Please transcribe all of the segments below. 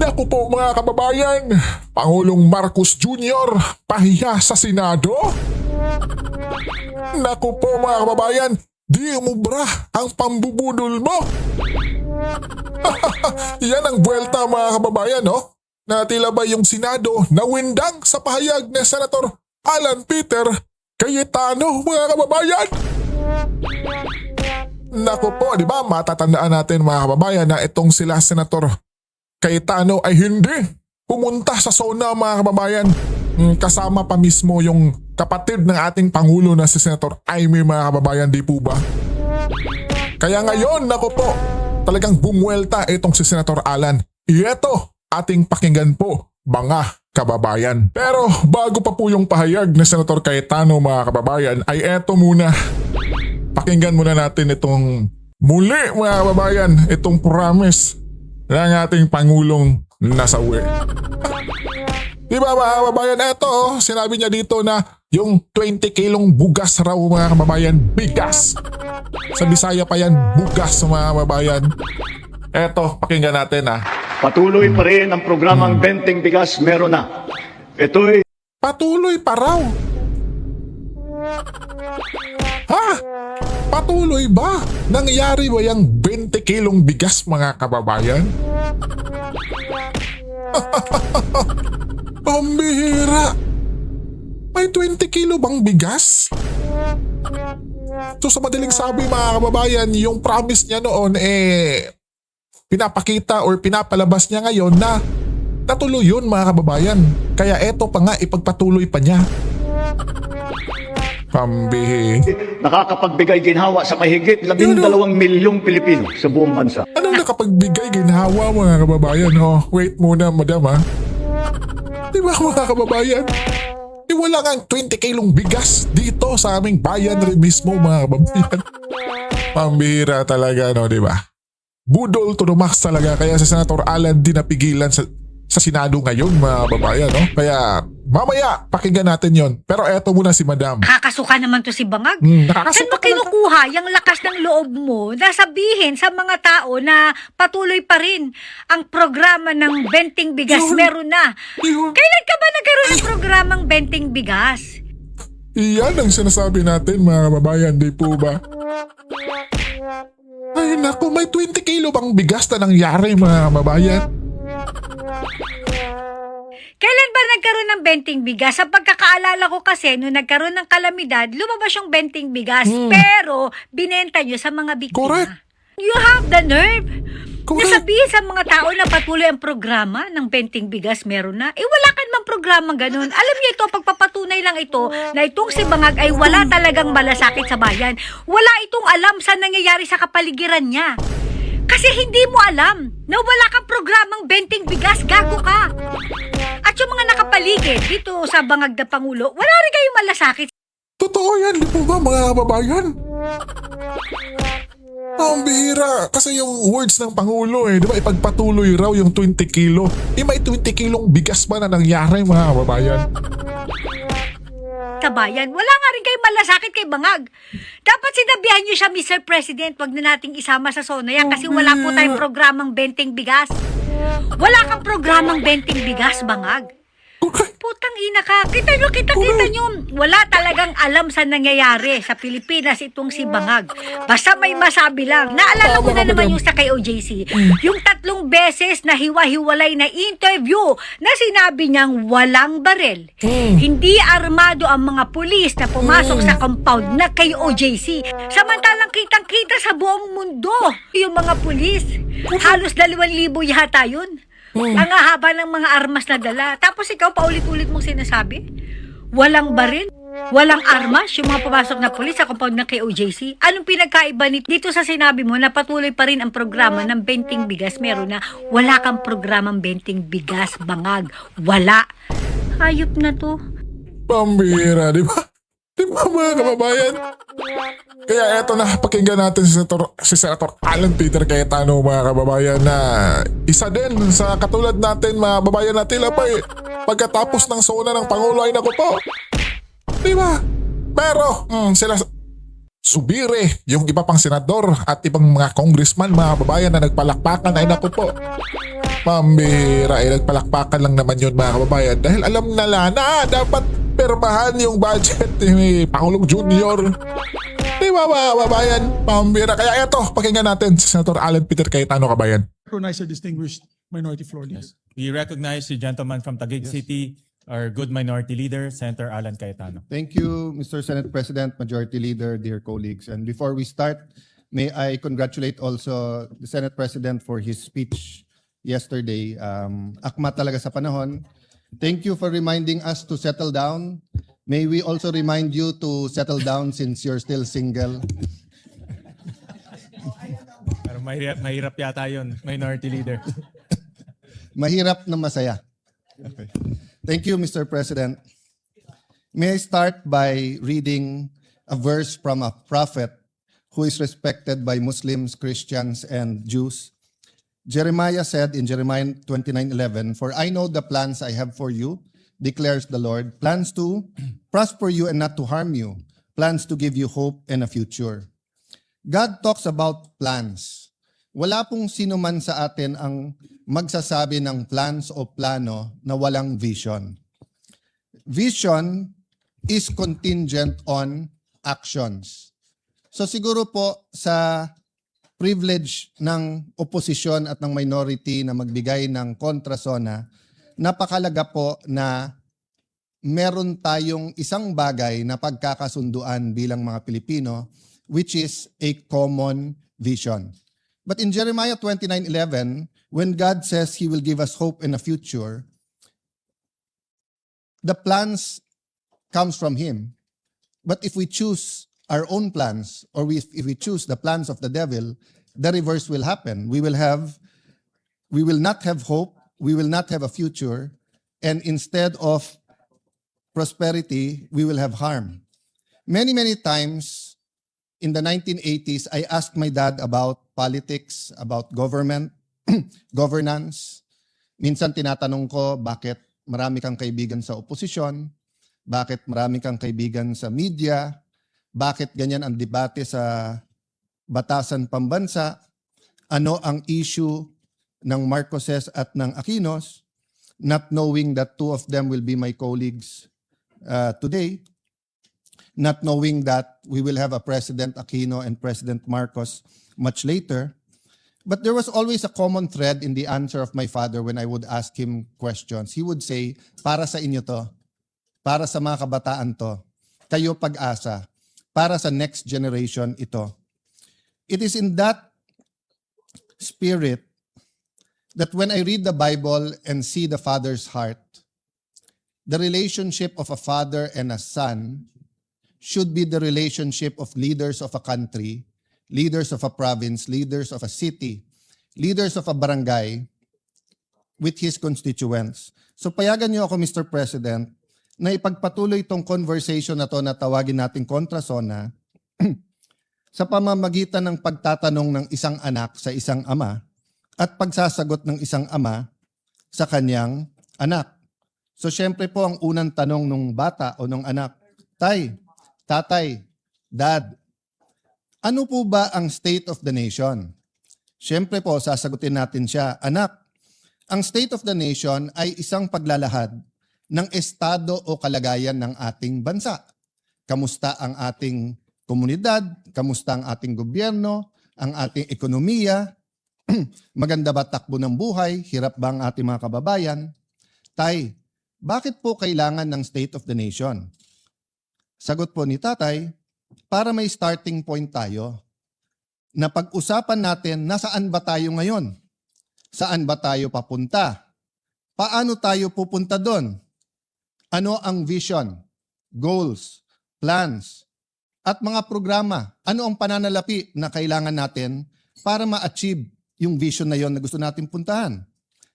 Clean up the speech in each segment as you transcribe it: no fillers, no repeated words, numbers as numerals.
Naku po mga kababayan, Pangulong Marcos Jr. pahiya sa Senado? Naku po mga kababayan, di umubra ang pambubudol mo. Yan ang buwelta mga kababayan, no? Na tila ba yung Senado nawindang sa pahayag ni Senator Alan Peter Cayetano mga kababayan. Naku po, di ba matatandaan natin mga kababayan na itong sila Senator Cayetano ay hindi pumunta sa SONA mga kababayan. Kasama pa mismo yung kapatid ng ating Pangulo na si Senator Amy mga kababayan, di po ba? Kaya ngayon, naku po, talagang bumuelta itong si Senator Alan. Ito, ating pakinggan po, mga kababayan. Pero bago pa po yung pahayag ni Senator Cayetano mga kababayan, ay eto muna. Pakinggan muna natin itong muli mga kababayan, itong promise ng ating Pangulong nasawi. Diba mga kababayan, eto sinabi niya dito na yung 20 kilong bugas raw mga kababayan, bigas. Sa Bisaya pa yan, bugas mga kababayan. Eto, pakinggan natin ha. Patuloy pa rin ang programang Benteng Bigas Meron Na. Ito'y Patuloy pa raw. Ha? Patuloy ba? Nangyari ba yung 20 kilong bigas mga kababayan? Pambihira! May 20 kilo bang bigas? So sa madaling sabi mga kababayan, yung promise niya noon pinapakita or pinapalabas niya ngayon na natuloy yun mga kababayan. Kaya eto pa nga, ipagpatuloy pa niya. nakakapagbigay ginhawa sa mahigit 12 milyong Pilipino sa buong bansa. Anong nakapagbigay ginhawa mga kababayan? Oh, wait muna madam ha. Di ba mga kababayan? Wala nga 20 kilong bigas dito sa aming bayan rin mismo mga kababayan. Pambihira talaga, no, di ba? Budol to the max talaga, kaya si Senator Alan di napigilan sa Senado ngayon mga kababayan, no? Kaya mamaya pakinggan natin yon. Pero eto muna si madam. Nakakasuka naman to si Bangag. Nakakasuka Saan mo kinukuha yung lakas ng loob mo na sabihin sa mga tao na patuloy pa rin ang programa ng Benteng Bigas Meron Na? Kailan ka ba nagkaroon ng programang Benteng Bigas? Iyan ang sinasabi natin mga kababayan, di po ba? Ay naku, may 20 kilo bang bigas na nangyari mga kababayan? Kailan ba nagkaroon ng Benteng Bigas? Sa pagkakaalala ko kasi, nung nagkaroon ng kalamidad, lumabas yung Benteng Bigas. Pero, binenta nyo sa mga biktima. Correct. You have the nerve. Correct. Nasabihin sa mga tao na patuloy ang programa ng Benteng Bigas Meron Na. Wala ka namang programang ganun. Alam niyo ito, pagpapatunay lang ito na itong si Bangag ay wala talagang malasakit sa bayan. Wala itong alam sa nangyayari sa kapaligiran niya. Kasi hindi mo alam na wala kang programang Benteng Bigas, gago ka. At yung mga nakapaligid dito sa Bangag na Pangulo, wala rin kayong malasakit. Totoo yan, di po ba mga kababayan? Ang bihira, kasi yung words ng Pangulo di ba, ipagpatuloy raw yung 20 kilo. May 20 kilong bigas ba na nangyari mga kababayan? Sa bayan, wala nga rin kayong malasakit kay Bangag. Dapat sinabihan niyo siya, Mr. President, wag na nating isama sa SONA yan kasi wala po tayong programang Benteng Bigas. Wala kang programang Benteng Bigas, Bangag. Putang ina ka. Kita nyo. Wala talagang alam sa nangyayari sa Pilipinas itong si Bangag. Basta may masabi lang. Naalala mo na naman yung sa kay OJC. Yung 3 beses na hiwa-hiwalay na interview na sinabi niyang walang barel. Hindi armado ang mga pulis na pumasok sa compound na kay OJC. Samantalang kitang-kita sa buong mundo yung mga pulis. Halos 2,000 yata yun. Ang haba ng mga armas na dala. Tapos ikaw paulit-ulit mong sinasabi, walang baril, walang armas, yung mga pumasok na pulis sa compound ng KOJC. Anong pinagkaiba dito sa sinabi mo na patuloy pa rin ang programa ng Benteng Bigas Meron Na? Wala kang programang Benteng Bigas, Bangag. Wala. Hayop na to. Pambihira, di ba? Di ba mga kababayan? Kaya eto na, pakinggan natin si Senator Alan Peter Cayetano mga kababayan na isa din sa katulad natin mga kababayan na tila pa pagkatapos ng SONA ng Pangulo ay naku po. Di ba? Pero sila Subire, yung iba pang senador at ibang mga congressman, mga kababayan na nagpalakpakan, ay naku po. Pambira, ay nagpalakpakan lang naman yun mga kababayan dahil alam nila na dapat permahan yung budget ni Pangulong Junior. Di ba mga kababayan? Pambira. Kaya eto, pakinggan natin si Senator Alan Peter Cayetano, kabayan. Recognize our distinguished minority floor leader. We recognize the gentleman from Taguig City, our good minority leader, Senator Alan Cayetano. Thank you, Mr. Senate President, Majority Leader, dear colleagues. And before we start, may I congratulate also the Senate President for his speech yesterday. Akma talaga sa panahon. Thank you for reminding us to settle down. May we also remind you to settle down since you're still single. Pero mahirap yata yun, minority leader. Mahirap na masaya. Okay. Thank you, Mr. President. May I start by reading a verse from a prophet who is respected by Muslims, Christians, and Jews. Jeremiah said in Jeremiah 29:11, "For I know the plans I have for you, declares the Lord, plans to prosper you and not to harm you, plans to give you hope and a future." God talks about plans. Wala pong sino man sa atin ang magsasabi ng plans o plano na walang vision. Vision is contingent on actions. So siguro po sa privilege ng oposisyon at ng minority na magbigay ng kontrasona, napakalaga po na meron tayong isang bagay na pagkakasunduan bilang mga Pilipino, which is a common vision. But in Jeremiah 29:11, when God says He will give us hope and a future, the plans comes from Him. But if we choose our own plans, or if we choose the plans of the devil, the reverse will happen. We will not have hope, we will not have a future, and instead of prosperity, we will have harm. Many times in the 1980s, I asked my dad about politics, about government, governance. Minsan tinatanong ko, bakit marami kang kaibigan sa oposisyon? Bakit marami kang kaibigan sa media? Bakit ganyan ang debate sa batasan pambansa? Ano ang issue ng Marcoses at ng Aquinos? Not knowing that two of them will be my colleagues today. Not knowing that we will have a President Aquino and President Marcos much later. But there was always a common thread in the answer of my father when I would ask him questions. He would say, para sa inyo to. Para sa mga kabataan to. Kayo pag-asa. Para sa next generation ito. It is in that spirit that when I read the Bible and see the Father's heart, the relationship of a father and a son should be the relationship of leaders of a country, leaders of a province, leaders of a city, leaders of a barangay with his constituents. So payagan niyo ako, Mr. President, na ipagpatuloy itong conversation na to na tawagin nating kontrasona sa pamamagitan ng pagtatanong ng isang anak sa isang ama at pagsasagot ng isang ama sa kanyang anak. So syempre po ang unang tanong ng bata o ng anak, Tay, Tatay, Dad, ano po ba ang state of the nation? Syempre po sasagutin natin siya, Anak, ang state of the nation ay isang paglalahad ng estado o kalagayan ng ating bansa. Kamusta ang ating komunidad? Kamusta ang ating gobyerno? Ang ating ekonomiya? Maganda ba takbo ng buhay? Hirap ba ang ating mga kababayan? Tay, bakit po kailangan ng state of the nation? Sagot po ni Tatay, para may starting point tayo na pag-usapan natin nasaan ba tayo ngayon? Saan ba tayo papunta? Paano tayo pupunta doon? Ano ang vision, goals, plans, at mga programa? Ano ang pananalapi na kailangan natin para ma-achieve yung vision na yon na gusto natin puntahan?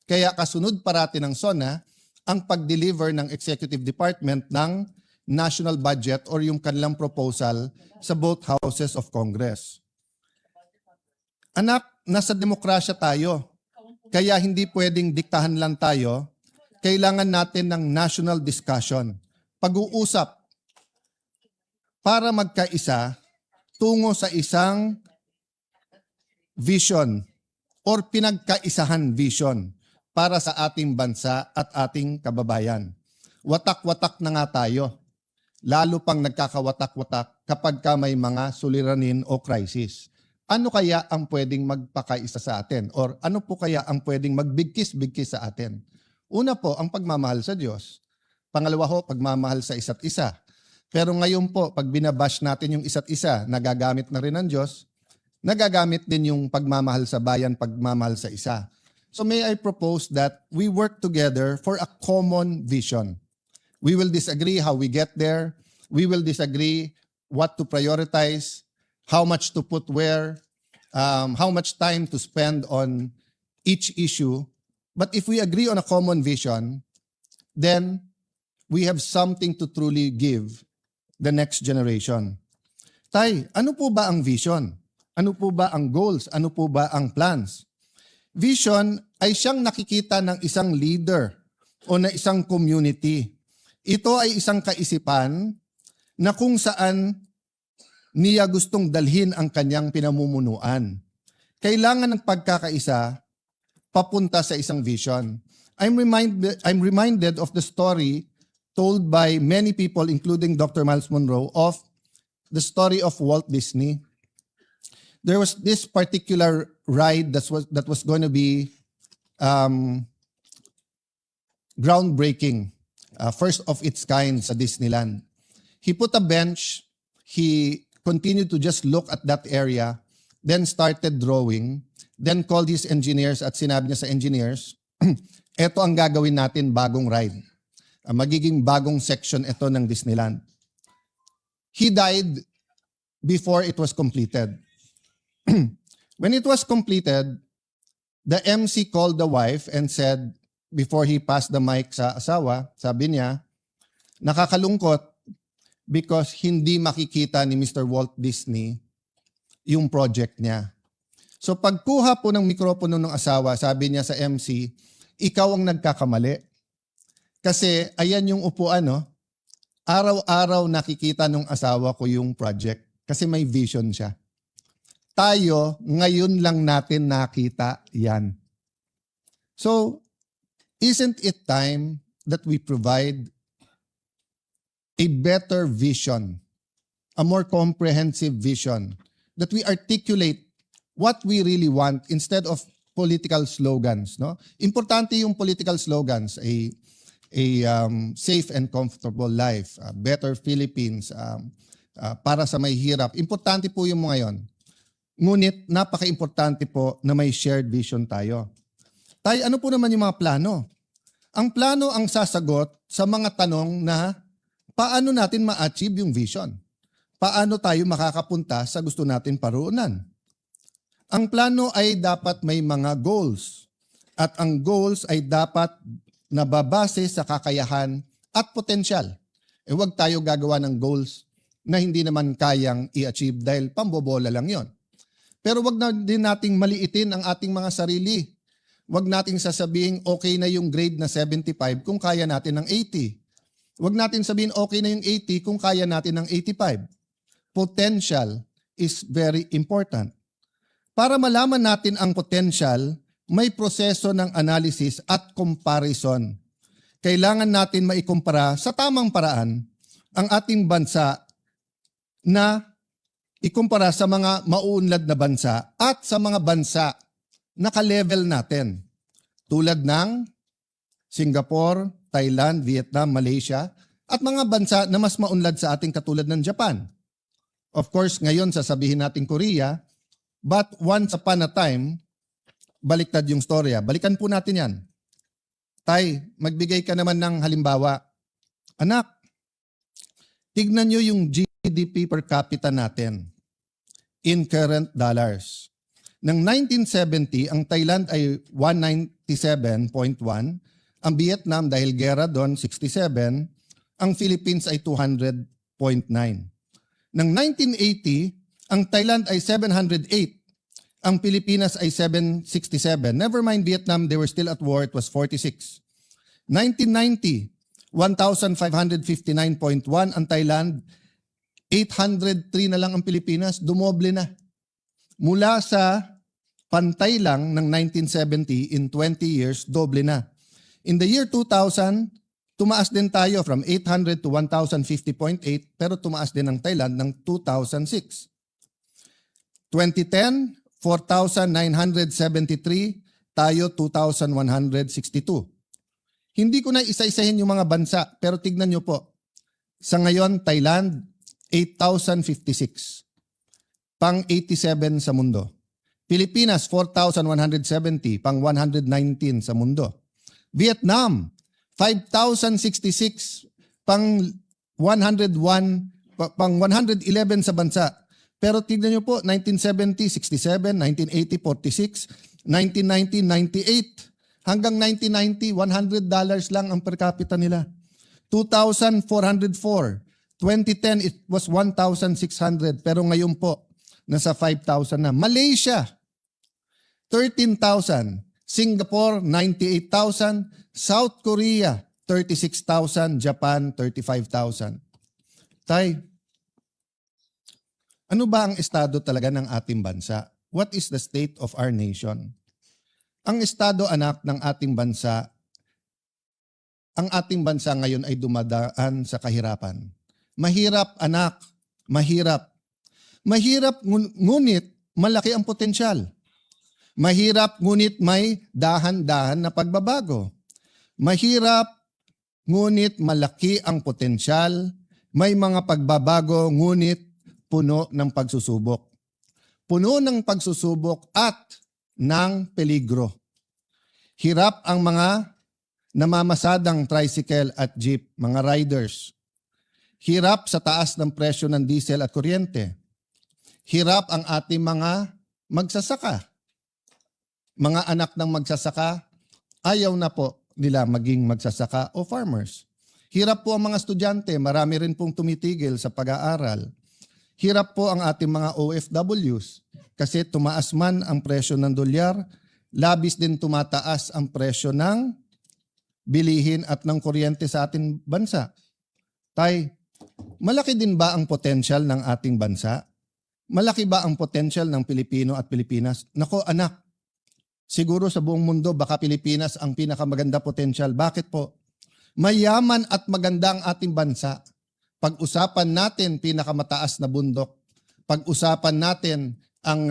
Kaya kasunod parati ng SONA ang pag-deliver ng Executive Department ng national budget or yung kanilang proposal sa both houses of Congress. Anak, nasa demokrasya tayo. Kaya hindi pwedeng diktahan lang tayo. Kailangan natin ng national discussion, pag-uusap, para magkaisa, tungo sa isang vision or pinagkaisahan vision para sa ating bansa at ating kababayan. Watak-watak na nga tayo. Lalo pang nagkakawatak-watak kapag ka may mga suliranin o crisis. Ano kaya ang pwedeng magpakaisa sa atin? Or ano po kaya ang pwedeng magbigkis-bigkis sa atin? Una po, ang pagmamahal sa Diyos. Pangalawa ho, pagmamahal sa isa't isa. Pero ngayon po, pag binabash natin yung isa't isa, nagagamit na rin ng Diyos, nagagamit din yung pagmamahal sa bayan, pagmamahal sa isa. So may I propose that we work together for a common vision. We will disagree how we get there. We will disagree what to prioritize, how much to put where, how much time to spend on each issue. But if we agree on a common vision, then we have something to truly give the next generation. Tay, ano po ba ang vision? Ano po ba ang goals? Ano po ba ang plans? Vision ay siyang nakikita ng isang leader o na isang community. Ito ay isang kaisipan na kung saan niya gustong dalhin ang kanyang pinamumunuan. Kailangan ng pagkakaisa papunta sa isang vision. I'm reminded of the story told by many people, including Dr. Miles Monroe, of the story of Walt Disney. There was this particular ride that was going to be groundbreaking, first of its kind sa Disneyland. He put a bench, he continued to just look at that area, then started drawing, then called his engineers at sinabi niya sa engineers, eto ang gagawin natin bagong ride. Magiging bagong section ito ng Disneyland. He died before it was completed. When it was completed, the MC called the wife and said, before he passed the mic sa asawa, sabi niya, nakakalungkot because hindi makikita ni Mr. Walt Disney yung project niya. So pagkuha po ng mikropono ng asawa, sabi niya sa MC, ikaw ang nagkakamali. Kasi ayan yung upuan, no? Araw-araw nakikita ng asawa ko yung project kasi may vision siya. Tayo, ngayon lang natin nakita yan. So, isn't it time that we provide a better vision, a more comprehensive vision, that we articulate what we really want instead of political slogans, no? Importante yung political slogans, a safe and comfortable life, better Philippines, para sa may hirap. Importante po yung mga yon. Ngunit napaka-importante po na may shared vision tayo. Tayo, ano po naman yung mga plano? Ang plano ang sasagot sa mga tanong na paano natin ma-achieve yung vision? Paano tayo makakapunta sa gusto natin paruunan? Ang plano ay dapat may mga goals. At ang goals ay dapat nababase sa kakayahan at potensyal. Huwag tayo gagawa ng goals na hindi naman kayang i-achieve dahil pambobola lang yon. Pero wag na din nating maliitin ang ating mga sarili. Wag nating sasabihin okay na yung grade na 75 kung kaya natin ng 80. Wag natin sabihin okay na yung 80 kung kaya natin ng 85. Potential is very important. Para malaman natin ang potential, may proseso ng analysis at comparison. Kailangan natin maikumpara sa tamang paraan ang ating bansa na ikumpara sa mga mauunlad na bansa at sa mga bansa na ka-level natin. Tulad ng Singapore, Thailand, Vietnam, Malaysia at mga bansa na mas maunlad sa ating katulad ng Japan. Of course, ngayon sasabihin natin Korea, but once upon a time, baliktad yung storya. Balikan po natin yan. Tay, magbigay ka naman ng halimbawa. Anak, tignan nyo yung GDP per capita natin in current dollars. Ng 1970, ang Thailand ay 197.1, ang Vietnam dahil gera doon 67, ang Philippines ay 200.9. Ng 1980, ang Thailand ay 708, ang Pilipinas ay 767. Never mind Vietnam, they were still at war, it was 46. 1990, 1,559.1 ang Thailand, 803 na lang ang Pilipinas, dumoble na. Mula sa pantay lang ng 1970, in 20 years, doble na. In the year 2000, tumaas din tayo from 800 to 1,050.8, pero tumaas din ang Thailand ng 2006. 2010, 4,973, tayo 2,162. Hindi ko na isa-isahin yung mga bansa, pero tignan nyo po. Sa ngayon, Thailand, 8,056. Pang 87 sa mundo. Pilipinas, 4,170. Pang 119 sa mundo. Vietnam, 5,066. Pang 101, pang 111 sa bansa. Pero tignan nyo po, 1970, 67, 1980, 46, 1990, 98. Hanggang 1990, $100 lang ang per capita nila. 2,404. 2010, it was 1,600. Pero ngayon po, nasa 5,000 na. Malaysia, 13,000. Singapore, 98,000. South Korea, 36,000. Japan, 35,000. Tay, ano ba ang estado talaga ng ating bansa? What is the state of our nation? Ang estado, anak, ng ating bansa, ang ating bansa ngayon ay dumadaan sa kahirapan. Mahirap, anak. Mahirap. Mahirap, ngunit malaki ang potensyal. Mahirap, ngunit may dahan-dahan na pagbabago. Mahirap, ngunit malaki ang potensyal. May mga pagbabago, ngunit puno ng pagsusubok. Puno ng pagsusubok at ng peligro. Hirap ang mga namamasadang tricycle at jeep, mga riders. Hirap sa taas ng presyo ng diesel at kuryente. Hirap ang ating mga magsasaka. Mga anak ng magsasaka, ayaw na po nila maging magsasaka o farmers. Hirap po ang mga estudyante, marami rin pong tumitigil sa pag-aaral. Hirap po ang ating mga OFWs kasi tumaas man ang presyo ng dolyar, labis din tumataas ang presyo ng bilihin at ng kuryente sa ating bansa. Tay, malaki din ba ang potensyal ng ating bansa? Malaki ba ang potensyal ng Pilipino at Pilipinas? Nako anak, siguro sa buong mundo baka Pilipinas ang pinakamaganda potensyal. Bakit po? Mayaman at maganda ang ating bansa. Pag-usapan natin pinakamataas na bundok. Pag-usapan natin ang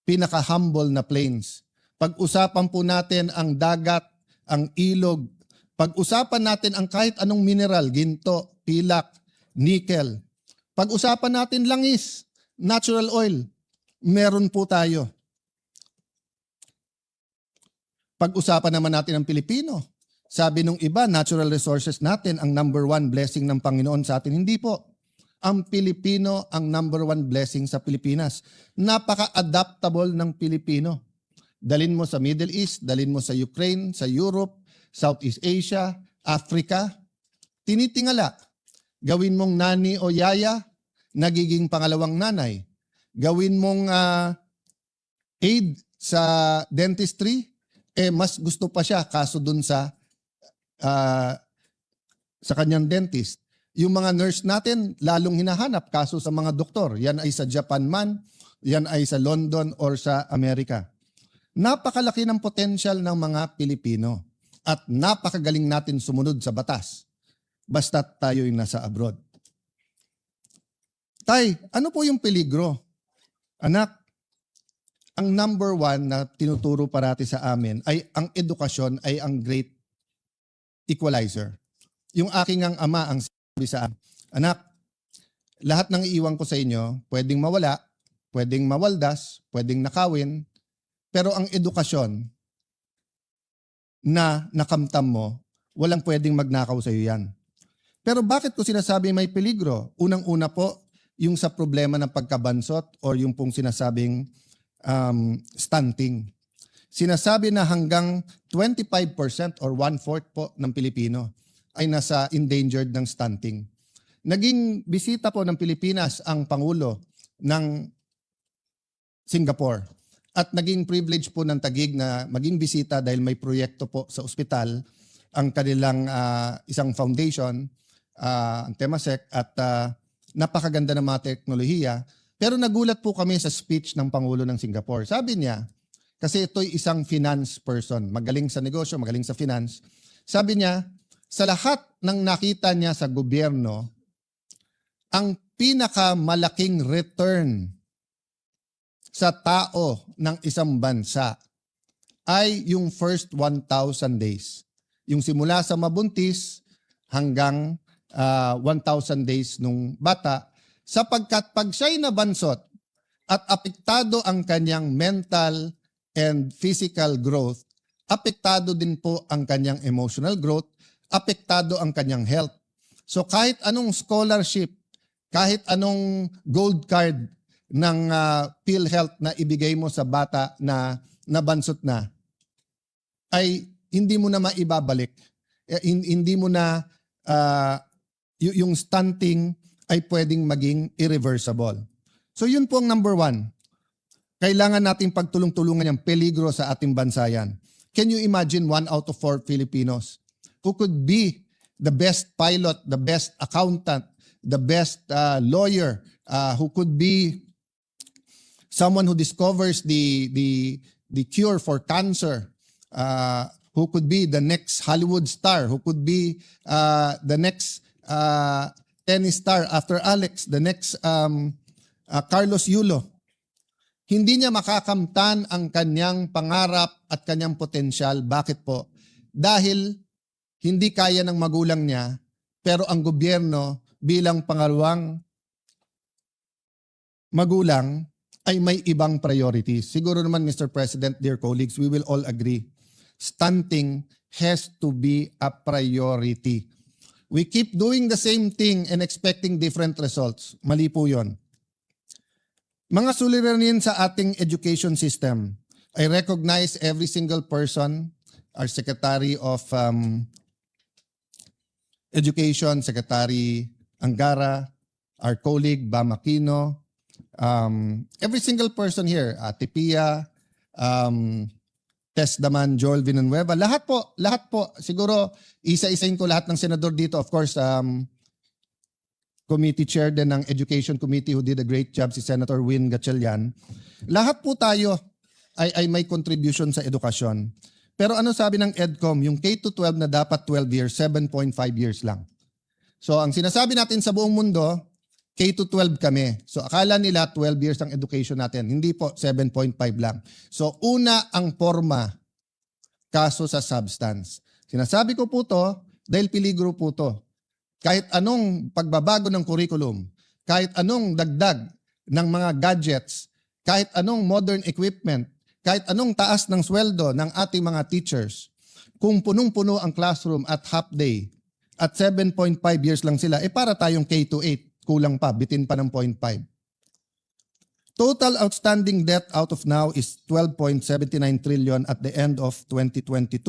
pinaka-humble na plains. Pag-usapan po natin ang dagat, ang ilog. Pag-usapan natin ang kahit anong mineral, ginto, pilak, nickel. Pag-usapan natin langis, natural oil. Meron po tayo. Pag-usapan naman natin ang Pilipino. Sabi nung iba, natural resources natin ang number one blessing ng Panginoon sa atin. Hindi po. Ang Pilipino ang number one blessing sa Pilipinas. Napaka-adaptable ng Pilipino. Dalin mo sa Middle East, dalin mo sa Ukraine, sa Europe, Southeast Asia, Africa. Tinitingala. Gawin mong nani o yaya, nagiging pangalawang nanay. Gawin mong aid sa dentistry, mas gusto pa siya kaso dun sa kanyang dentist. Yung mga nurse natin, lalong hinahanap kaso sa mga doktor. Yan ay sa Japan man, yan ay sa London or sa Amerika. Napakalaki ng potensyal ng mga Pilipino at napakagaling natin sumunod sa batas. Basta tayo'y nasa abroad. Tay, ano po yung peligro? Anak, ang number one na tinuturo parati sa amin ay ang edukasyon ay ang great equalizer. Yung aking ang ama ang sabi sa akin, anak, lahat ng iiwan ko sa inyo, pwedeng mawala, pwedeng mawaldas, pwedeng nakawin, pero ang edukasyon na nakamtam mo, walang pwedeng magnakaw sa iyo yan. Pero bakit ko sinasabi may peligro? Unang-una po, yung sa problema ng pagkabansot or yung pong sinasabing stunting. Sinasabi na hanggang 25% or 1/4 po ng Pilipino ay nasa endangered ng stunting. Naging bisita po ng Pilipinas ang Pangulo ng Singapore at naging privilege po ng Taguig na maging bisita dahil may proyekto po sa ospital ang kanilang isang foundation, ang Temasek, at napakaganda ng mga teknolohiya. Pero nagulat po kami sa speech ng Pangulo ng Singapore. Sabi niya, kasi ito'y isang finance person, magaling sa negosyo, magaling sa finance. Sabi niya, sa lahat ng nakita niya sa gobyerno, ang pinakamalaking return sa tao ng isang bansa ay yung first 1,000 days. Yung simula sa mabuntis hanggang 1,000 days nung bata, sapagkat pag siya'y nabansot at apektado ang kanyang mental and physical growth, apektado din po ang kanyang emotional growth, apektado ang kanyang health. So kahit anong scholarship, kahit anong gold card ng PhilHealth na ibigay mo sa bata na nabansot na, ay hindi mo na maibabalik. Hindi mo na, yung stunting ay pwedeng maging irreversible. So yun po ang number 1. Kailangan natin pagtulong-tulungan yung peligro sa ating bansa yan. Can you imagine 1 out of 4 Filipinos who could be the best pilot, the best accountant, the best lawyer, who could be someone who discovers the cure for cancer, who could be the next Hollywood star, who could be the next tennis star after Alex, the next Carlos Yulo. Hindi niya makakamtan ang kanyang pangarap at kanyang potensyal. Bakit po? Dahil hindi kaya ng magulang niya, pero ang gobyerno bilang pangalawang magulang ay may ibang priorities. Siguro naman, Mr. President, dear colleagues, we will all agree. Stunting has to be a priority. We keep doing the same thing and expecting different results. Mali po yun. Mga suliranin sa ating education system, I recognize every single person, our Secretary of Education, Secretary Angara, our colleague Bam Aquino, every single person here, Ate Pia, Tess Daman, Joel Villanueva, lahat po, siguro isa-isahin ko lahat ng senador dito, of course, committee chair din ng Education Committee who did a great job, si Senator Win Gatchalian. Lahat po tayo ay may contribution sa edukasyon. Pero ano sabi ng EDCOM, yung K-12 na dapat 12 years, 7.5 years lang. So ang sinasabi natin sa buong mundo, K-12 kami. So akala nila 12 years ang education natin. Hindi po, 7.5 lang. So una ang forma, kaso sa substance. Sinasabi ko po to dahil peligro po to. Kahit anong pagbabago ng curriculum, kahit anong dagdag ng mga gadgets, kahit anong modern equipment, kahit anong taas ng sweldo ng ating mga teachers, kung punong-puno ang classroom at half day, at 7.5 years lang sila, para tayong K-8, kulang pa, bitin pa ng 0.5. Total outstanding debt out of now is 12.79 trillion at the end of 2022.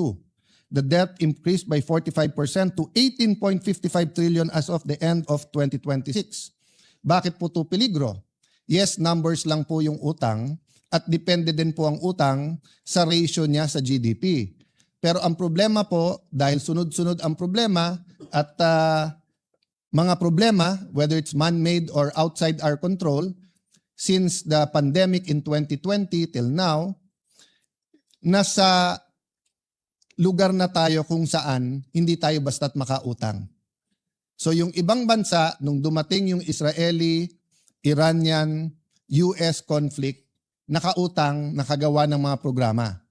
The debt increased by 45% to 18.55 trillion as of the end of 2026. Bakit po ito peligro? Yes, numbers lang po yung utang at depende din po ang utang sa ratio niya sa GDP. Pero ang problema po, dahil sunod-sunod ang problema at mga problema, whether it's man-made or outside our control, since the pandemic in 2020 till now, nasa lugar na tayo kung saan hindi tayo basta't makautang. So yung ibang bansa, nung dumating yung Israeli, Iranian, US conflict, nakautang, nakagawa ng mga programa.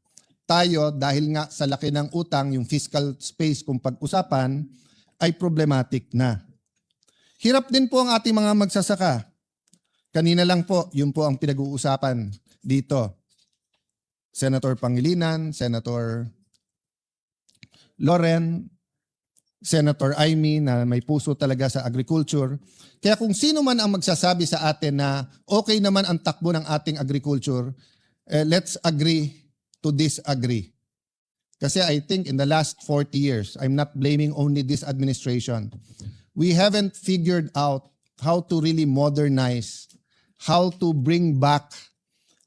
Tayo, dahil nga sa laki ng utang, yung fiscal space kung pag-usapan, ay problematic na. Hirap din po ang ating mga magsasaka. Kanina lang po, yun po ang pinag-uusapan dito. Senator Pangilinan, Senator Loren, Senator Amy na may puso talaga sa agriculture. Kaya kung sino man ang magsasabi sa atin na okay naman ang takbo ng ating agriculture, let's agree to disagree. Kasi I think in the last 40 years, I'm not blaming only this administration, we haven't figured out how to really modernize, how to bring back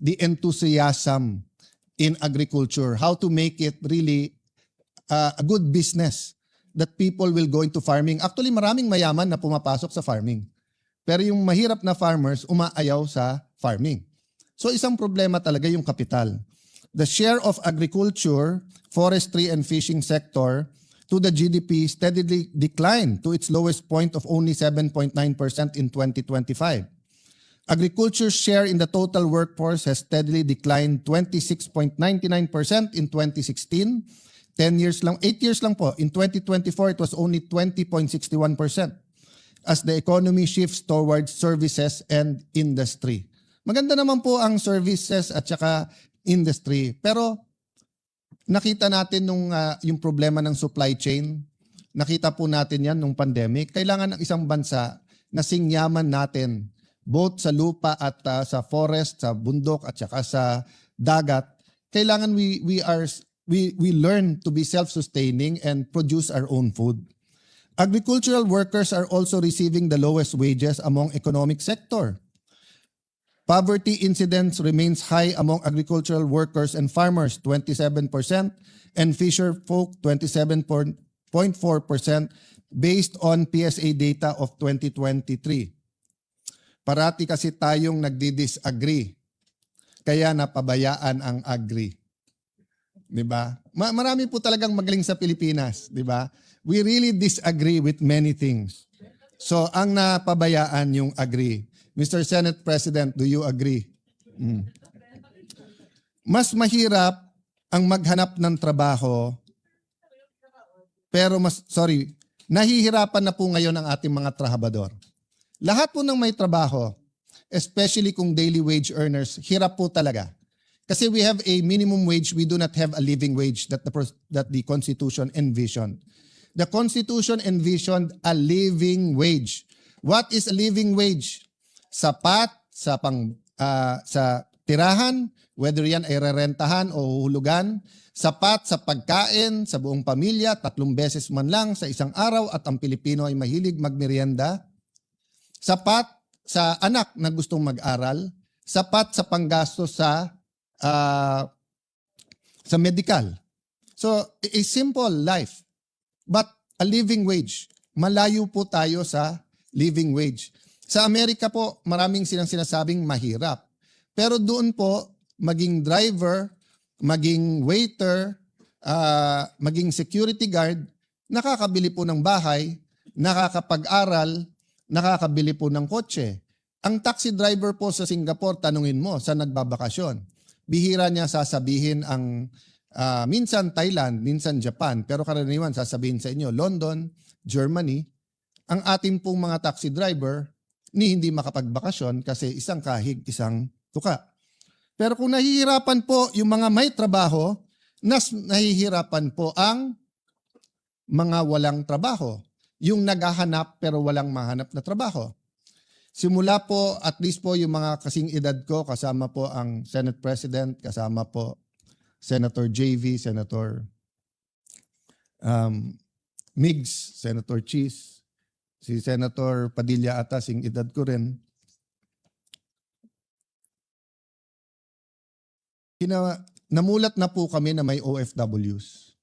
the enthusiasm in agriculture, how to make it really a good business that people will go into farming. Actually, maraming mayaman na pumapasok sa farming. Pero yung mahirap na farmers, umaayaw sa farming. So isang problema talaga yung kapital. The share of agriculture, forestry, and fishing sector to the GDP steadily declined to its lowest point of only 7.9% in 2025. Agriculture's share in the total workforce has steadily declined 26.99% in 2016. 8 years lang po. In 2024, it was only 20.61% as the economy shifts towards services and industry. Maganda naman po ang services at saka industry. Pero nakita natin yung problema ng supply chain. Nakita po natin yan nung pandemic. Kailangan ng isang bansa na singyaman natin both sa lupa at sa forest, sa bundok at saka sa dagat. Kailangan we learn to be self-sustaining and produce our own food. Agricultural workers are also receiving the lowest wages among economic sector. Poverty incidence remains high among agricultural workers and farmers, 27%, and fisher folk, 27.4%, based on PSA data of 2023. Parati kasi tayong nagdi-disagree, kaya napabayaan ang agri. 'Di ba? Marami po talagang magaling sa Pilipinas, 'di ba? We really disagree with many things. So ang napabayaan yung agri. Mr. Senate President, do you agree? Mas mahirap ang maghanap ng trabaho, pero nahihirapan na po ngayon ang ating mga trabahador. Lahat po ng may trabaho, especially kung daily wage earners, hirap po talaga. Kasi we have a minimum wage, we do not have a living wage that the Constitution envisioned. The Constitution envisioned a living wage. What is a living wage? Sapat sa tirahan, whether yan ay rerentahan o hulugan, sapat sa pagkain sa buong pamilya, 3 beses man lang sa isang araw at ang Pilipino ay mahilig magmerienda, sapat sa anak na gustong mag-aral, sapat sa panggasto sa medical. So, a simple life. But a living wage. Malayo po tayo sa living wage. Sa Amerika po, maraming silang sinasabing mahirap. Pero doon po, maging driver, maging waiter, maging security guard, nakakabili po ng bahay, nakakapag-aral, nakakabili po ng kotse. Ang taxi driver po sa Singapore, tanungin mo, saan nagbabakasyon? Bihira niya sasabihin ang minsan Thailand, minsan Japan, pero karaniwan sasabihin sa inyo, London, Germany. Ang ating pong mga taxi driver ni hindi makapagbakasyon kasi isang kahig, isang tuka. Pero kung nahihirapan po yung mga may trabaho, nahihirapan po ang mga walang trabaho. Yung naghahanap pero walang mahanap na trabaho. Simula po, at least po yung mga kasing edad ko, kasama po ang Senate President, kasama po Senator JV, Senator Migs, Senator Cheese, si Senator Padilla ata, sing edad ko rin. Namulat na po kami na may OFWs.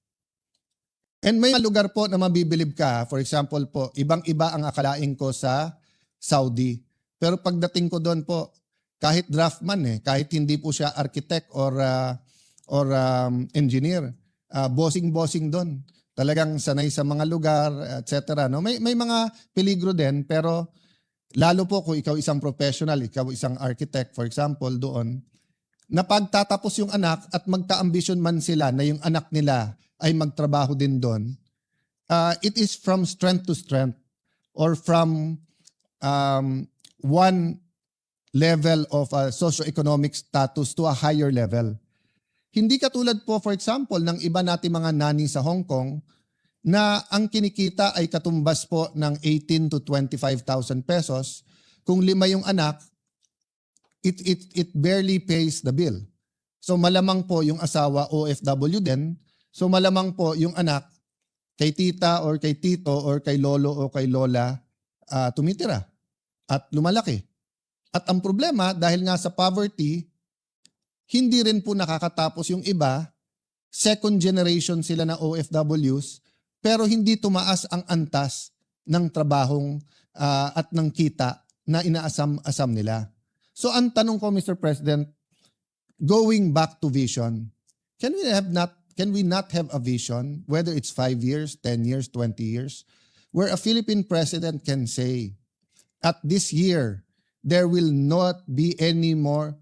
And may lugar po na mabibilib ka, for example po, ibang-iba ang akalain ko sa Saudi. Pero pagdating ko doon po, kahit draftman kahit hindi po siya architect or engineer, bossing doon. Talagang sanay sa mga lugar, etc. No? May mga peligro din, pero lalo po kung ikaw isang professional, ikaw isang architect, for example, doon, na pagtatapos yung anak at magka-ambisyon man sila na yung anak nila ay magtrabaho din doon, it is from strength to strength or from one level of socio-economic status to a higher level. Hindi katulad po, for example, ng iba nating mga nani sa Hong Kong na ang kinikita ay katumbas po ng 18 to 25,000 pesos. Kung 5 yung anak, it barely pays the bill. So malamang po yung asawa OFW din. So malamang po yung anak kay tita or kay tito or kay lolo o kay lola tumitira at lumalaki. At ang problema, dahil nga sa poverty, hindi rin po nakakatapos yung iba, second generation sila na OFWs, pero hindi tumaas ang antas ng trabahong at ng kita na inaasam-asam nila. So ang tanong ko, Mr. President, going back to vision, can we not have a vision, whether it's 5 years, 10 years, 20 years, where a Philippine president can say, at this year, there will not be any more,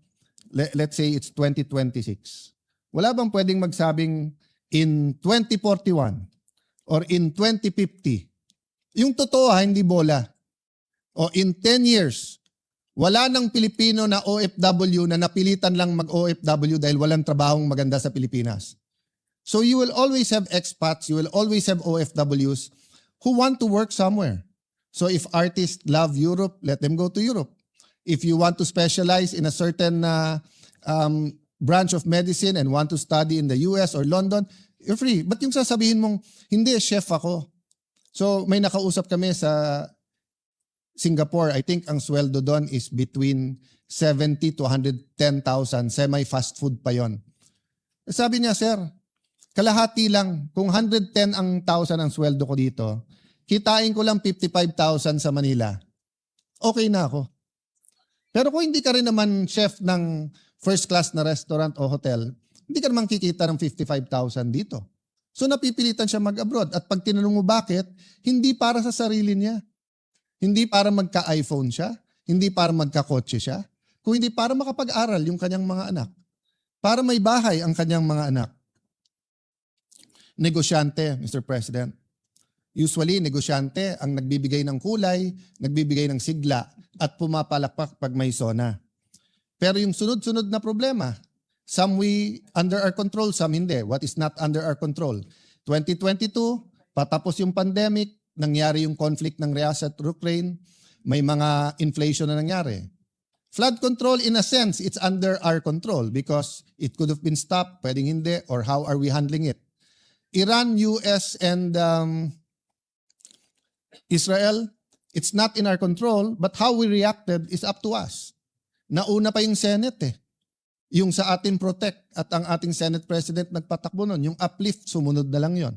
let's say it's 2026. Wala bang pwedeng magsabing in 2041 or in 2050? Yung totoo hindi bola. O in 10 years, wala nang Pilipino na OFW na napilitan lang mag-OFW dahil walang trabahong maganda sa Pilipinas. So you will always have expats, you will always have OFWs who want to work somewhere. So if artists love Europe, let them go to Europe. If you want to specialize in a certain branch of medicine and want to study in the US or London, you're free. But yung sasabihin mong, hindi, chef ako. So may nakausap kami sa Singapore. I think ang sweldo doon is between 70 to 110,000. Semi-fast food pa yon. Sabi niya, sir, kalahati lang. Kung 110,000 ang sweldo ko dito, kitain ko lang 55,000 sa Manila. Okay na ako. Pero kung hindi ka rin naman chef ng first class na restaurant o hotel, hindi ka naman kikita ng 55,000 dito. So napipilitan siya mag-abroad. At pag tinanong mo bakit, hindi para sa sarili niya. Hindi para magka-iPhone siya. Hindi para magka-kotse siya. Kung hindi para makapag-aral yung kanyang mga anak. Para may bahay ang kanyang mga anak. Negosyante, Mr. President. Usually, negosyante ang nagbibigay ng kulay, nagbibigay ng sigla, at pumapalakpak pag may SONA. Pero yung sunod-sunod na problema, some we under our control, some hindi. What is not under our control? 2022, patapos yung pandemic, nangyari yung conflict ng Russia at Ukraine, may mga inflation na nangyari. Flood control, in a sense, it's under our control because it could have been stopped, pwedeng hindi, or how are we handling it? Iran, US, and Israel, it's not in our control, but how we reacted is up to us. Nauna pa yung Senate eh. Yung sa atin protect at ang ating Senate President nagpatakbo nun. Yung uplift, sumunod na lang yon.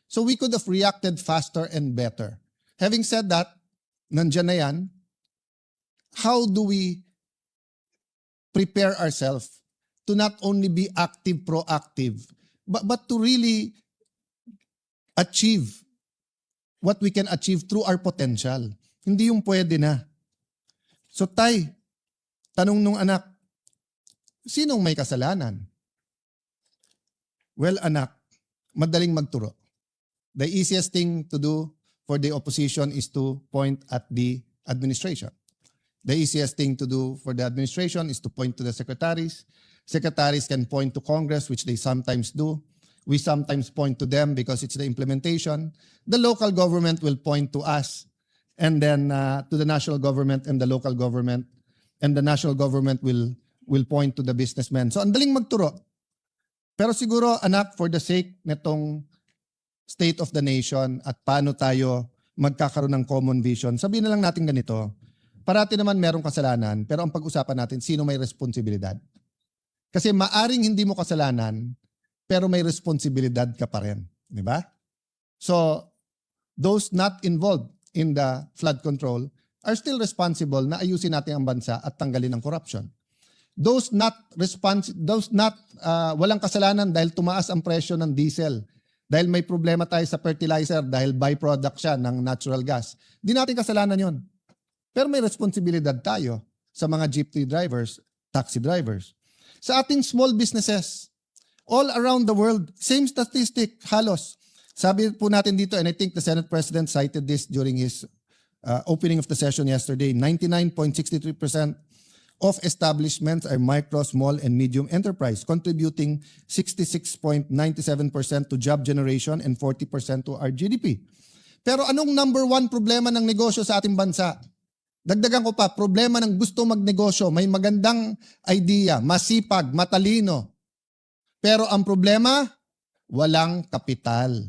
So we could have reacted faster and better. Having said that, nandyan na yan, how do we prepare ourselves to not only be active, proactive, but to really achieve what we can achieve through our potential. Hindi yung pwede na. So tay, tanong nung anak, sinong may kasalanan? Well, anak, madaling magturo. The easiest thing to do for the opposition is to point at the administration. The easiest thing to do for the administration is to point to the secretaries. Secretaries can point to Congress, which they sometimes do. We sometimes point to them because it's the implementation. The local government will point to us and then to the national government and the local government. And the national government will point to the businessmen. So, ang daling magturo. Pero siguro, anak, for the sake nitong state of the nation at paano tayo magkakaroon ng common vision, sabihin na lang natin ganito, parati naman merong kasalanan, pero ang pag-usapan natin, sino may responsibilidad? Kasi maaring hindi mo kasalanan, pero may responsibilidad ka pa rin. Di ba? So, those not involved in the flood control are still responsible na ayusin natin ang bansa at tanggalin ang corruption. Those walang kasalanan dahil tumaas ang presyo ng diesel, dahil may problema tayo sa fertilizer, dahil byproduct siya ng natural gas. Di natin kasalanan yon. Pero may responsibilidad tayo sa mga jeepney drivers, taxi drivers. Sa ating small businesses, all around the world, same statistic, halos. Sabi po natin dito, and I think the Senate President cited this during his opening of the session yesterday, 99.63% of establishments are micro, small, and medium enterprise, contributing 66.97% to job generation and 40% to our GDP. Pero anong number one problema ng negosyo sa ating bansa? Dagdagan ko pa, problema ng gusto magnegosyo, may magandang idea, masipag, matalino. Pero ang problema, walang kapital.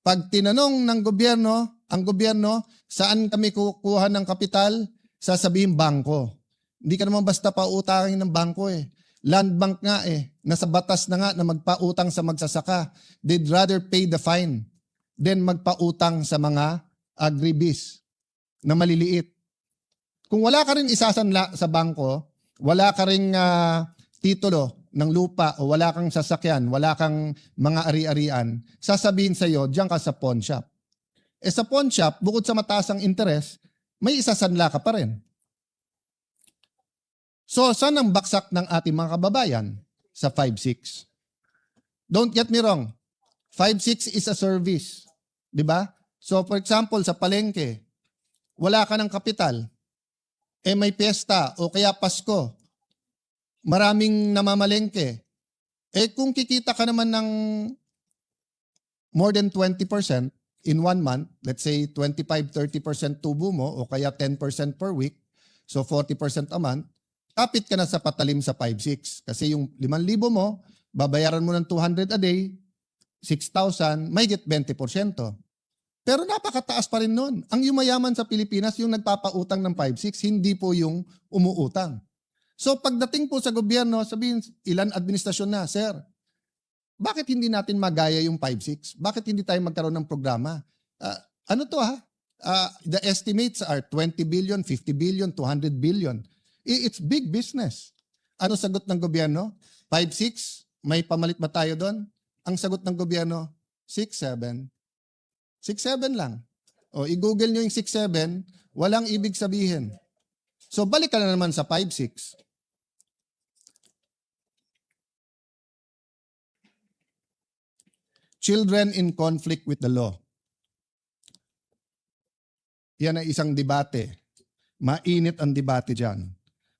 Pag tinanong ng gobyerno, ang gobyerno, saan kami kukuha ng kapital? Sasabihin bangko. Hindi ka naman basta pautangin ng bangko eh. Land bank nga eh. Nasa batas na nga na magpautang sa magsasaka. They'd rather pay the fine than magpautang sa mga agribis na maliliit. Kung wala ka rin isasanla sa bangko, wala ka rin titulo ng lupa o wala kang sasakyan, wala kang mga ari-arian, sasabihin sa iyo, diyan ka sa pawn shop. Sa pawn shop, bukod sa mataas ang interest, may isasanla ka pa rin. So, saan ang baksak ng ating mga kababayan? Sa 5-6. Don't get me wrong. 5-6 is a service. Di ba? So, for example, sa palengke, wala ka ng kapital, may piyesta o kaya Pasko, maraming namamalengke. Kung kikita ka naman ng more than 20% in 1 month, let's say 25-30% tubo mo o kaya 10% per week, so 40% a month, kapit ka na sa patalim sa 5-6. Kasi yung 5,000 mo, babayaran mo ng 200 a day, 6,000, may get 20%. Pero napakataas pa rin nun. Ang yumayaman sa Pilipinas, yung nagpapautang ng 5-6, hindi po yung umuutang. So pagdating po sa gobyerno, sabihin, ilan administrasyon na, sir, bakit hindi natin magaya yung 5-6? Bakit hindi tayo magkaroon ng programa? Ano to ha? The estimates are 20 billion, 50 billion, 200 billion. It's big business. Ano sagot ng gobyerno? 5-6? May pamalit ba tayo doon? Ang sagot ng gobyerno, 6-7. 6-7 lang. O, i-google nyo yung 6-7, walang ibig sabihin. So, balik ka na naman sa 5-6. Children in conflict with the law. Yan ay isang debate. Mainit ang debate dyan.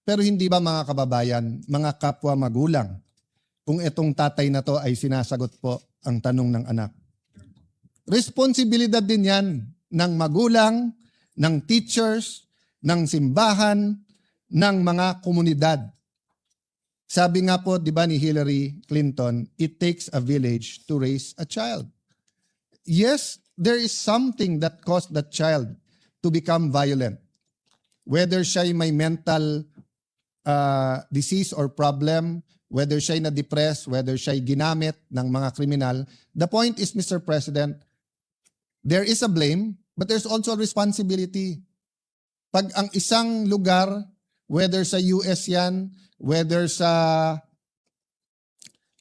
Pero hindi ba mga kababayan, mga kapwa magulang, kung itong tatay na to ay sinasagot po ang tanong ng anak? Responsibilidad din yan ng magulang, ng teachers, ng simbahan, ng mga komunidad. Sabi nga po, di ba ni Hillary Clinton, it takes a village to raise a child. Yes, there is something that caused that child to become violent. Whether siya'y may mental disease or problem, whether siya'y na-depress, whether siya'y ginamit ng mga kriminal, the point is, Mr. President, there is a blame, but there's also a responsibility. Pag ang isang lugar, whether sa US yan, whether sa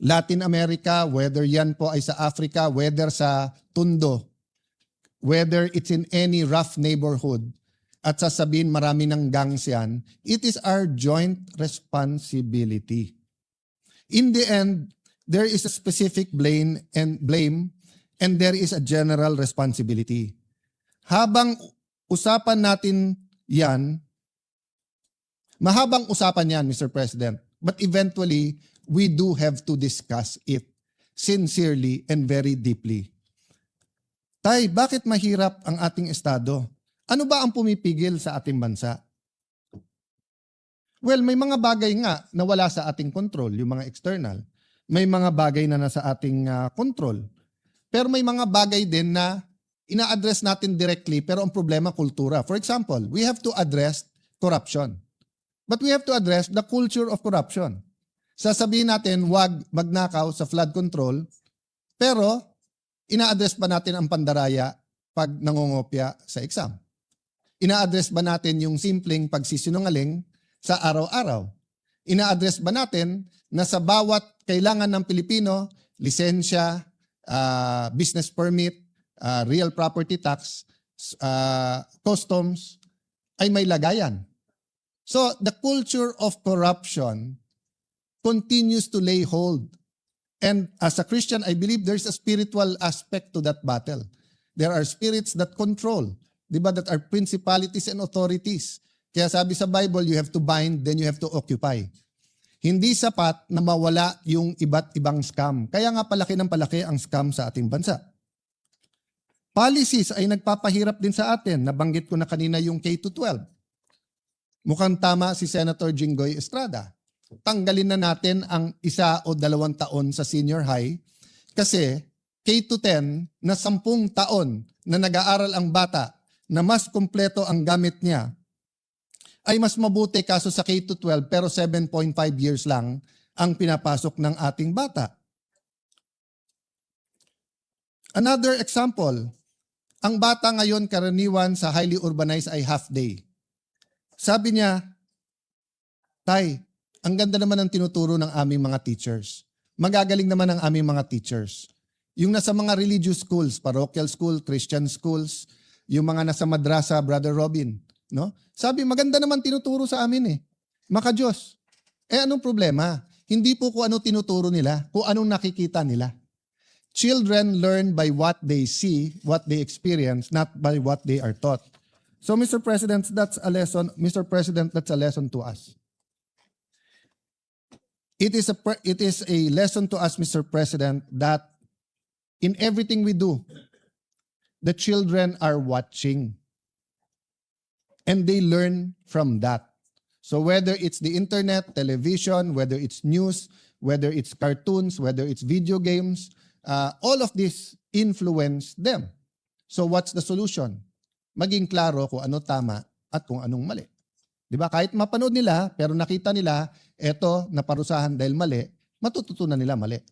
Latin America, whether yan po ay sa Africa, whether sa Tondo, whether it's in any rough neighborhood, at sasabihin marami ng gangs yan, it is our joint responsibility. In the end, there is a specific blame and there is a general responsibility. Habang usapan natin yan, mahabang usapan yan, Mr. President, but eventually, we do have to discuss it sincerely and very deeply. Tay, bakit mahirap ang ating estado? Ano ba ang pumipigil sa ating bansa? Well, may mga bagay nga na wala sa ating control, yung mga external. May mga bagay na nasa ating control. Pero may mga bagay din na ina-address natin directly pero ang problema kultura. For example, we have to address corruption. But we have to address the culture of corruption. Sasabihin natin, wag magnakaw sa flood control, pero ina-address ba natin ang pandaraya pag nangongopya sa exam? Ina-address ba natin yung simpleng pagsisinungaling sa araw-araw? Ina-address ba natin na sa bawat kailangan ng Pilipino, lisensya, business permit, real property tax, customs, ay may lagayan? So, the culture of corruption continues to lay hold. And as a Christian, I believe there's a spiritual aspect to that battle. There are spirits that control, di ba, that are principalities and authorities. Kaya sabi sa Bible, you have to bind, then you have to occupy. Hindi sapat na mawala yung iba't ibang scam. Kaya nga palaki ng palaki ang scam sa ating bansa. Policies ay nagpapahirap din sa atin. Nabanggit ko na kanina yung K-12. Mukhang tama si Senator Jinggoy Estrada. Tanggalin na natin ang 1 o 2 taon sa senior high kasi K-10 na 10 taon na nag-aaral ang bata na mas kumpleto ang gamit niya ay mas mabuti kaso sa K-12 pero 7.5 years lang ang pinapasok ng ating bata. Another example, ang bata ngayon karaniwan sa highly urbanized ay half day. sabi niya, Tay, ang ganda naman ng tinuturo ng aming mga teachers. Magagaling naman ang aming mga teachers. Yung nasa mga religious schools, parochial school, Christian schools, yung mga nasa madrasa, Brother Robin, no? Sabi, maganda naman tinuturo sa amin eh. Maka-Diyos. Anong problema? Hindi po kung ano tinuturo nila, kung anong nakikita nila. Children learn by what they see, what they experience, not by what they are taught. So, Mr. President, that's a lesson. Mr. President, that's a lesson to us. It is a lesson to us, Mr. President, that in everything we do, the children are watching. And they learn from that. So whether it's the internet, television, whether it's news, whether it's cartoons, whether it's video games, all of this influence them. So what's the solution? Maging klaro kung ano tama at kung anong mali. Di ba? Kahit mapanood nila, pero nakita nila, eto, naparusahan dahil mali, matututunan nila mali.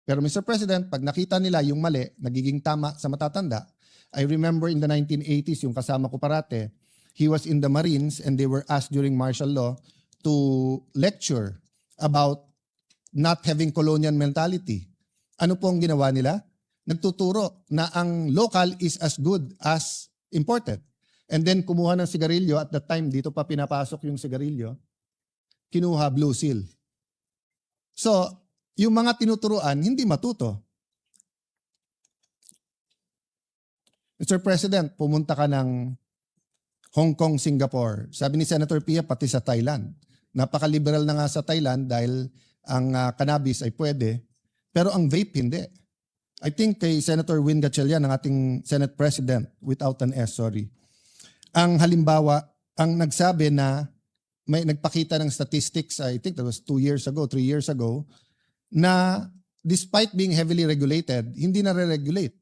Pero Mr. President, pag nakita nila yung mali, nagiging tama sa matatanda, I remember in the 1980s, yung kasama ko parate, he was in the Marines and they were asked during martial law to lecture about not having colonial mentality. Ano po ang ginawa nila? Nagtuturo na ang local is as good as imported. And then kumuha ng sigarilyo, at that time dito pa pinapasok yung sigarilyo, kinuha Blue Seal. So, yung mga tinuturuan, hindi matuto. Mr. President, pumunta ka ng Hong Kong, Singapore. Sabi ni Senator Pia, pati sa Thailand. Napaka-liberal na nga sa Thailand dahil ang cannabis ay pwede, pero ang vape hindi. I think kay Senator Win Gatchalian, ang ating Senate President, without an S, sorry. Ang halimbawa, ang nagsabi na may nagpakita ng statistics, I think that was 2 years ago, 3 years ago, na despite being heavily regulated, hindi na-regulate.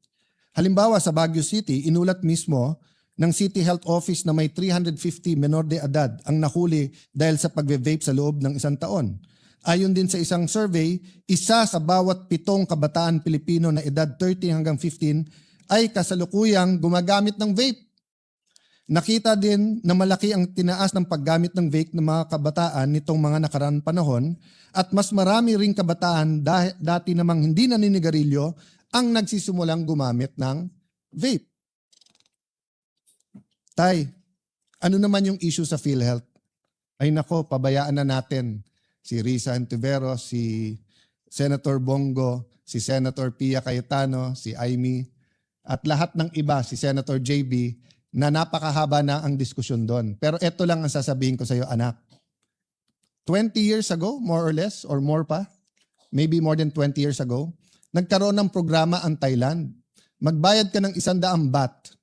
Halimbawa sa Baguio City, inulat mismo ng City Health Office na may 350 menor de edad ang nahuli dahil sa pagve-vape sa loob ng 1 taon. Ayon din sa isang survey, 1 sa bawat 7 kabataan Pilipino na edad 13 hanggang 15 ay kasalukuyang gumagamit ng vape. Nakita din na malaki ang tinaas ng paggamit ng vape ng mga kabataan nitong mga nakaraang panahon at mas marami ring kabataan dati namang hindi naninigarilyo ang nagsisimulang gumamit ng vape. Tay, ano naman yung issue sa PhilHealth? Ay nako, pabayaan na natin si Risa Antiveros, si Senator Bongo, si Senator Pia Cayetano, si Amy, at lahat ng iba, si Senator JB, na napakahaba na ang diskusyon doon. Pero ito lang ang sasabihin ko sa iyo, anak. 20 years ago, more or less, or more pa, maybe more than 20 years ago, nagkaroon ng programa ang Thailand. Magbayad ka ng 100 baht.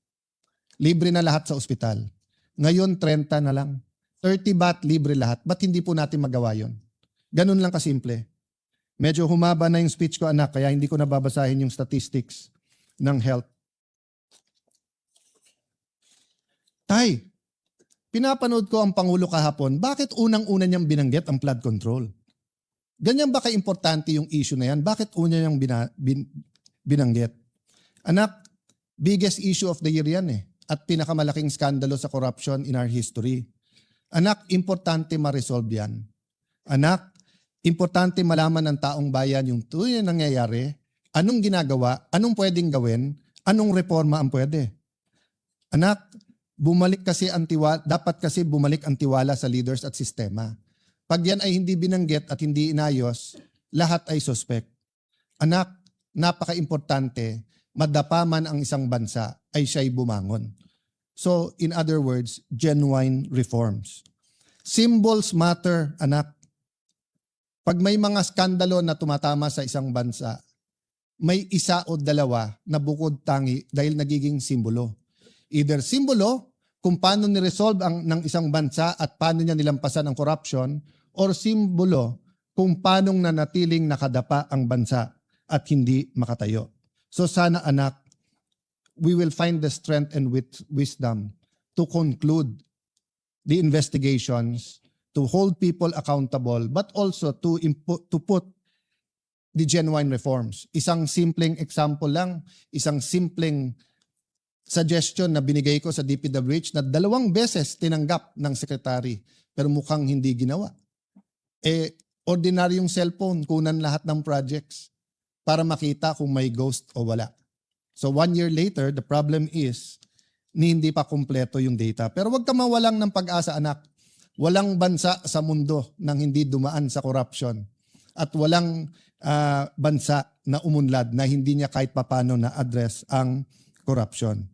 Libre na lahat sa ospital. Ngayon, 30 na lang. 30 baht, libre lahat. Ba't hindi po natin magawa yun? Ganun lang kasimple. Medyo humaba na yung speech ko, anak, kaya hindi ko nababasahin yung statistics ng health. Tay, pinapanood ko ang Pangulo kahapon, bakit unang-una niyang binanggit ang flood control? Ganyan ba ka-importante yung issue na yan? Bakit una niyang binanggit? Anak, biggest issue of the year yan eh. At pinakamalaking skandalo sa corruption in our history. Anak, importante ma-resolve yan. Anak, importante malaman ng taong bayan yung tunay na nangyayari, anong ginagawa, anong pwedeng gawin, anong reforma ang pwede. Anak, dapat kasi bumalik ang tiwala sa leaders at sistema. Pag yan ay hindi binanggit at hindi inayos, lahat ay suspect. Anak, napaka-importante, madapa man ang isang bansa, ay siya'y bumangon. So, in other words, genuine reforms. Symbols matter, anak. Pag may mga skandalo na tumatama sa isang bansa, may isa o dalawa na bukod tangi dahil nagiging simbolo. Either simbolo kung paano ni-resolve ng isang bansa at paano niya nilampasan ang corruption, or simbolo kung paano nanatiling nakadapa ang bansa at hindi makatayo. So sana anak, we will find the strength and wisdom to conclude the investigations, to hold people accountable, but also to put the genuine reforms. Isang simpleng example lang, isang simpleng suggestion na binigay ko sa DPWH na 2 beses tinanggap ng secretary pero mukhang hindi ginawa. Ordinaryong cellphone, kunan lahat ng projects para makita kung may ghost o wala. So 1 year later, the problem is hindi pa kumpleto yung data. Pero wag ka mawalang ng pag-asa, anak. Walang bansa sa mundo nang hindi dumaan sa corruption. At walang bansa na umunlad na hindi niya kahit papano na-address ang corruption.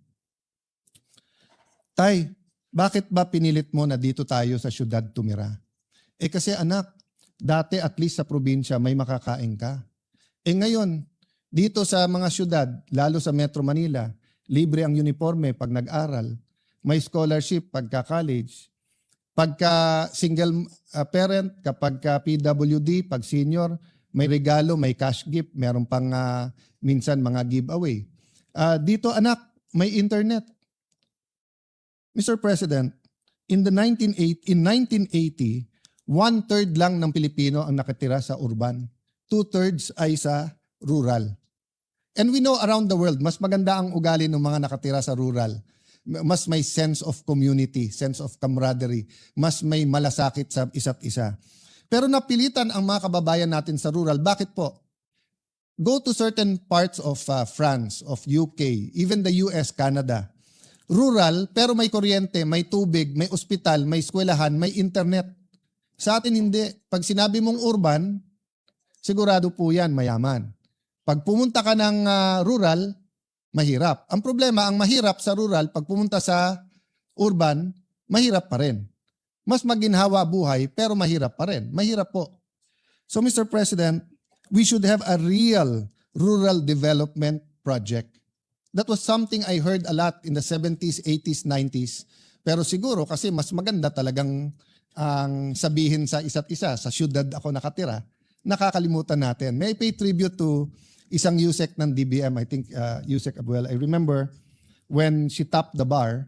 Tay, bakit ba pinilit mo na dito tayo sa syudad tumira? Kasi anak, dati at least sa probinsya may makakain ka. Ngayon, dito sa mga syudad, lalo sa Metro Manila, libre ang uniforme pag nag-aral, may scholarship pagka college, pagka single parent, kapag PWD, pag senior, may regalo, may cash gift, meron pang minsan mga giveaway. Dito anak, may internet. Mr. President, in 1980, 1/3 lang ng Pilipino ang nakatira sa urban. 2/3 ay sa rural. And we know around the world, mas maganda ang ugali ng mga nakatira sa rural. Mas may sense of community, sense of camaraderie. Mas may malasakit sa isa't isa. Pero napilitan ang mga kababayan natin sa rural. Bakit po? Go to certain parts of France, of UK, even the US, Canada. Rural, pero may kuryente, may tubig, may ospital, may eskwelahan, may internet. Sa atin hindi. Pag sinabi mong urban, sigurado po yan, mayaman. Pag pumunta ka ng rural, mahirap. Ang problema, ang mahirap sa rural, pag pumunta sa urban, mahirap pa rin. Mas maginhawa buhay, pero mahirap pa rin. Mahirap po. So Mr. President, we should have a real rural development project. That was something I heard a lot in the 70s, 80s, 90s. Pero siguro kasi mas maganda talagang ang sabihin sa isa't isa, sa syudad ako nakatira, nakakalimutan natin. May I pay tribute to isang USEC ng DBM, I think USEC Abuel. I remember when she topped the bar,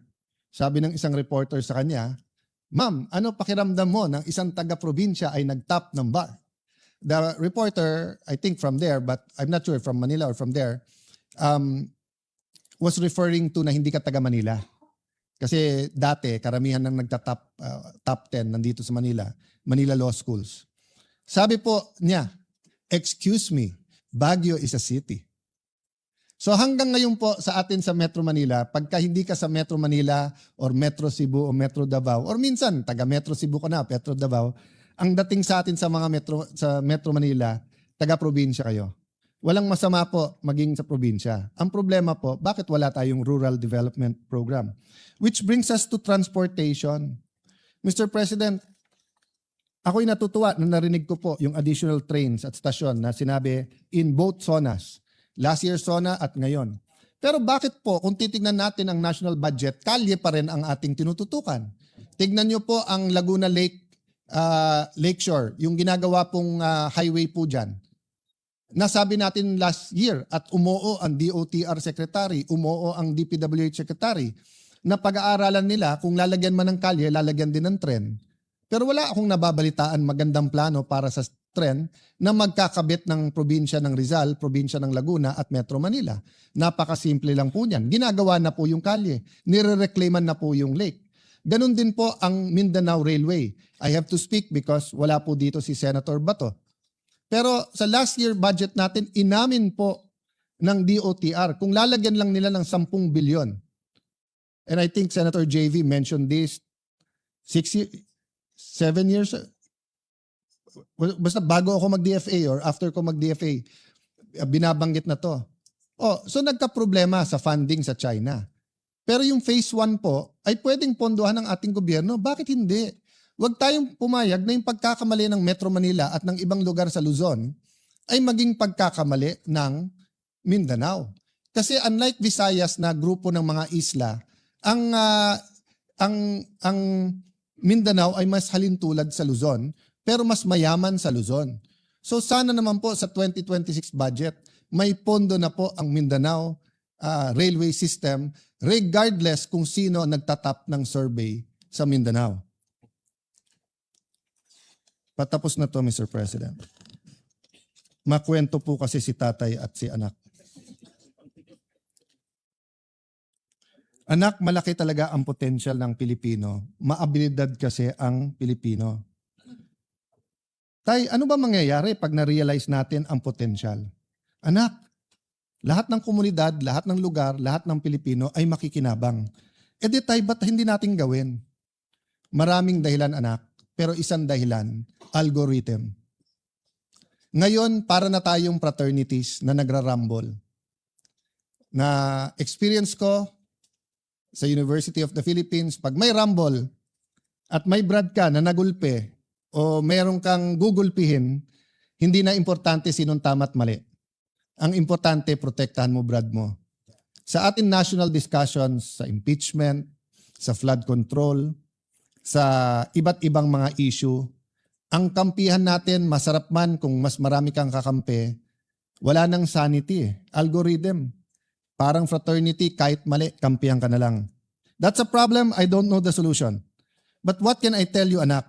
sabi ng isang reporter sa kanya, "Ma'am, ano pakiramdam mo ng isang taga-probinsya ay nag-top ng bar?" The reporter, I think from there, but I'm not sure from Manila or from there, was referring to na hindi ka taga Manila. Kasi dati, karamihan ng top 10 nandito sa Manila, Manila Law Schools. Sabi po niya, "Excuse me, Baguio is a city." So hanggang ngayon po sa atin sa Metro Manila, pagka hindi ka sa Metro Manila or Metro Cebu o Metro Davao, or minsan taga Metro Cebu ka na, Metro Davao, ang dating sa atin sa mga Metro Manila, taga probinsya kayo. Walang masama po maging sa probinsya. Ang problema po, bakit wala tayong rural development program? Which brings us to transportation. Mr. President, ako'y natutuwa na narinig ko po yung additional trains at stasyon na sinabi in both zonas. Last year zona at ngayon. Pero bakit po, kung titignan natin ang national budget, kalye pa rin ang ating tinututukan. Tignan nyo po ang Laguna Lakeshore, yung ginagawa pong highway po dyan. Nasabi natin last year at umuo ang DOTR Secretary, umuo ang DPWH Secretary, na pag-aaralan nila kung lalagyan man ng kalye, lalagyan din ng tren. Pero wala akong nababalitaan magandang plano para sa tren na magkakabit ng probinsya ng Rizal, probinsya ng Laguna at Metro Manila. Napakasimple lang po niyan. Ginagawa na po yung kalye. Nire-reclaiman na po yung lake. Ganon din po ang Mindanao Railway. I have to speak because wala po dito si Senator Bato. Pero sa last year budget natin, inamin po ng DOTR kung lalagyan lang nila ng 10 bilyon. And I think Senator JV mentioned this 7 years, basta bago ako mag-DFA or after ko mag-DFA, binabanggit na to. So nagka-problema sa funding sa China. Pero yung phase 1 po ay pwedeng pondohan ng ating gobyerno. Bakit hindi? Huwag tayong pumayag na yung pagkakamali ng Metro Manila at ng ibang lugar sa Luzon ay maging pagkakamali ng Mindanao. Kasi unlike Visayas na grupo ng mga isla, ang Mindanao ay mas halintulad sa Luzon, pero mas mayaman sa Luzon. So sana naman po sa 2026 budget, may pondo na po ang Mindanao railway system regardless kung sino nagtatap ng survey sa Mindanao. Patapos na to, Mr. President. Makwento po kasi si tatay at si anak. Anak, malaki talaga ang potential ng Pilipino. Maabilidad kasi ang Pilipino. Tay, ano ba mangyayari pag na-realize natin ang potential? Anak, lahat ng komunidad, lahat ng lugar, lahat ng Pilipino ay makikinabang. E di tay, ba't hindi natin gawin? Maraming dahilan, anak, pero isang dahilan, algorithm. Ngayon, para na tayong fraternities na nagrarumble. Na experience ko sa University of the Philippines, pag may rumble at may brad ka na nagulpe o meron kang gugulpihin, hindi na importante sinong tama at mali. Ang importante, protektahan mo brad mo. Sa ating national discussions, sa impeachment, sa flood control, sa iba't ibang mga issue, ang kampihan natin, masarap man kung mas marami kang kakampi, wala nang sanity. Algorithm. Parang fraternity, kahit mali, kampihan ka na lang. That's a problem, I don't know the solution. But what can I tell you, anak?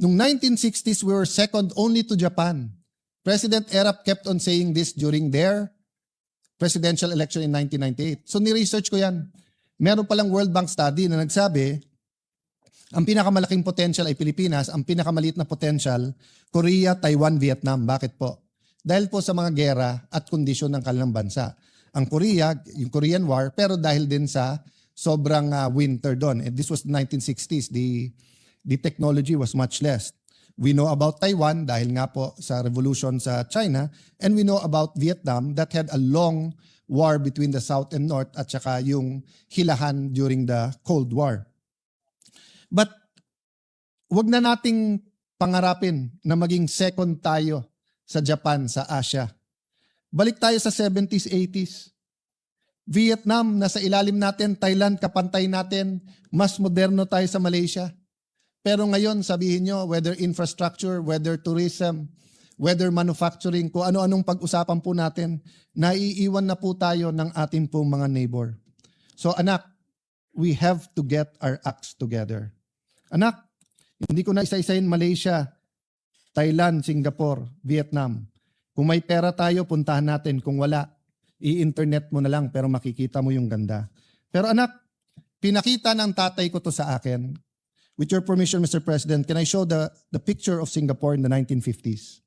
Noong 1960s, we were second only to Japan. President Erap kept on saying this during their presidential election in 1998. So ni-research ko yan. Meron palang World Bank study na nagsabi, ang pinakamalaking potential ay Pilipinas, ang pinakamaliit na potential, Korea, Taiwan, Vietnam. Bakit po? Dahil po sa mga gera at kondisyon ng kanilang bansa. Ang Korea, yung Korean War, pero dahil din sa sobrang winter doon. And this was the 1960s. The technology was much less. We know about Taiwan dahil nga po sa revolution sa China, and we know about Vietnam that had a long war between the South and North at saka yung hilahan during the Cold War. But wag na nating pangarapin na maging second tayo sa Japan, sa Asia. Balik tayo sa 70s, 80s. Vietnam, nasa ilalim natin. Thailand, kapantay natin. Mas moderno tayo sa Malaysia. Pero ngayon, sabihin nyo, whether infrastructure, whether tourism, whether manufacturing, kung ano-anong pag-usapan po natin, naiiwan na po tayo ng ating pong mga neighbor. So anak, we have to get our acts together. Anak, hindi ko na isa-isahin Malaysia, Thailand, Singapore, Vietnam. Kung may pera tayo, puntahan natin. Kung wala, i-internet mo na lang pero makikita mo yung ganda. Pero anak, pinakita ng tatay ko to sa akin. With your permission, Mr. President, can I show the picture of Singapore in the 1950s?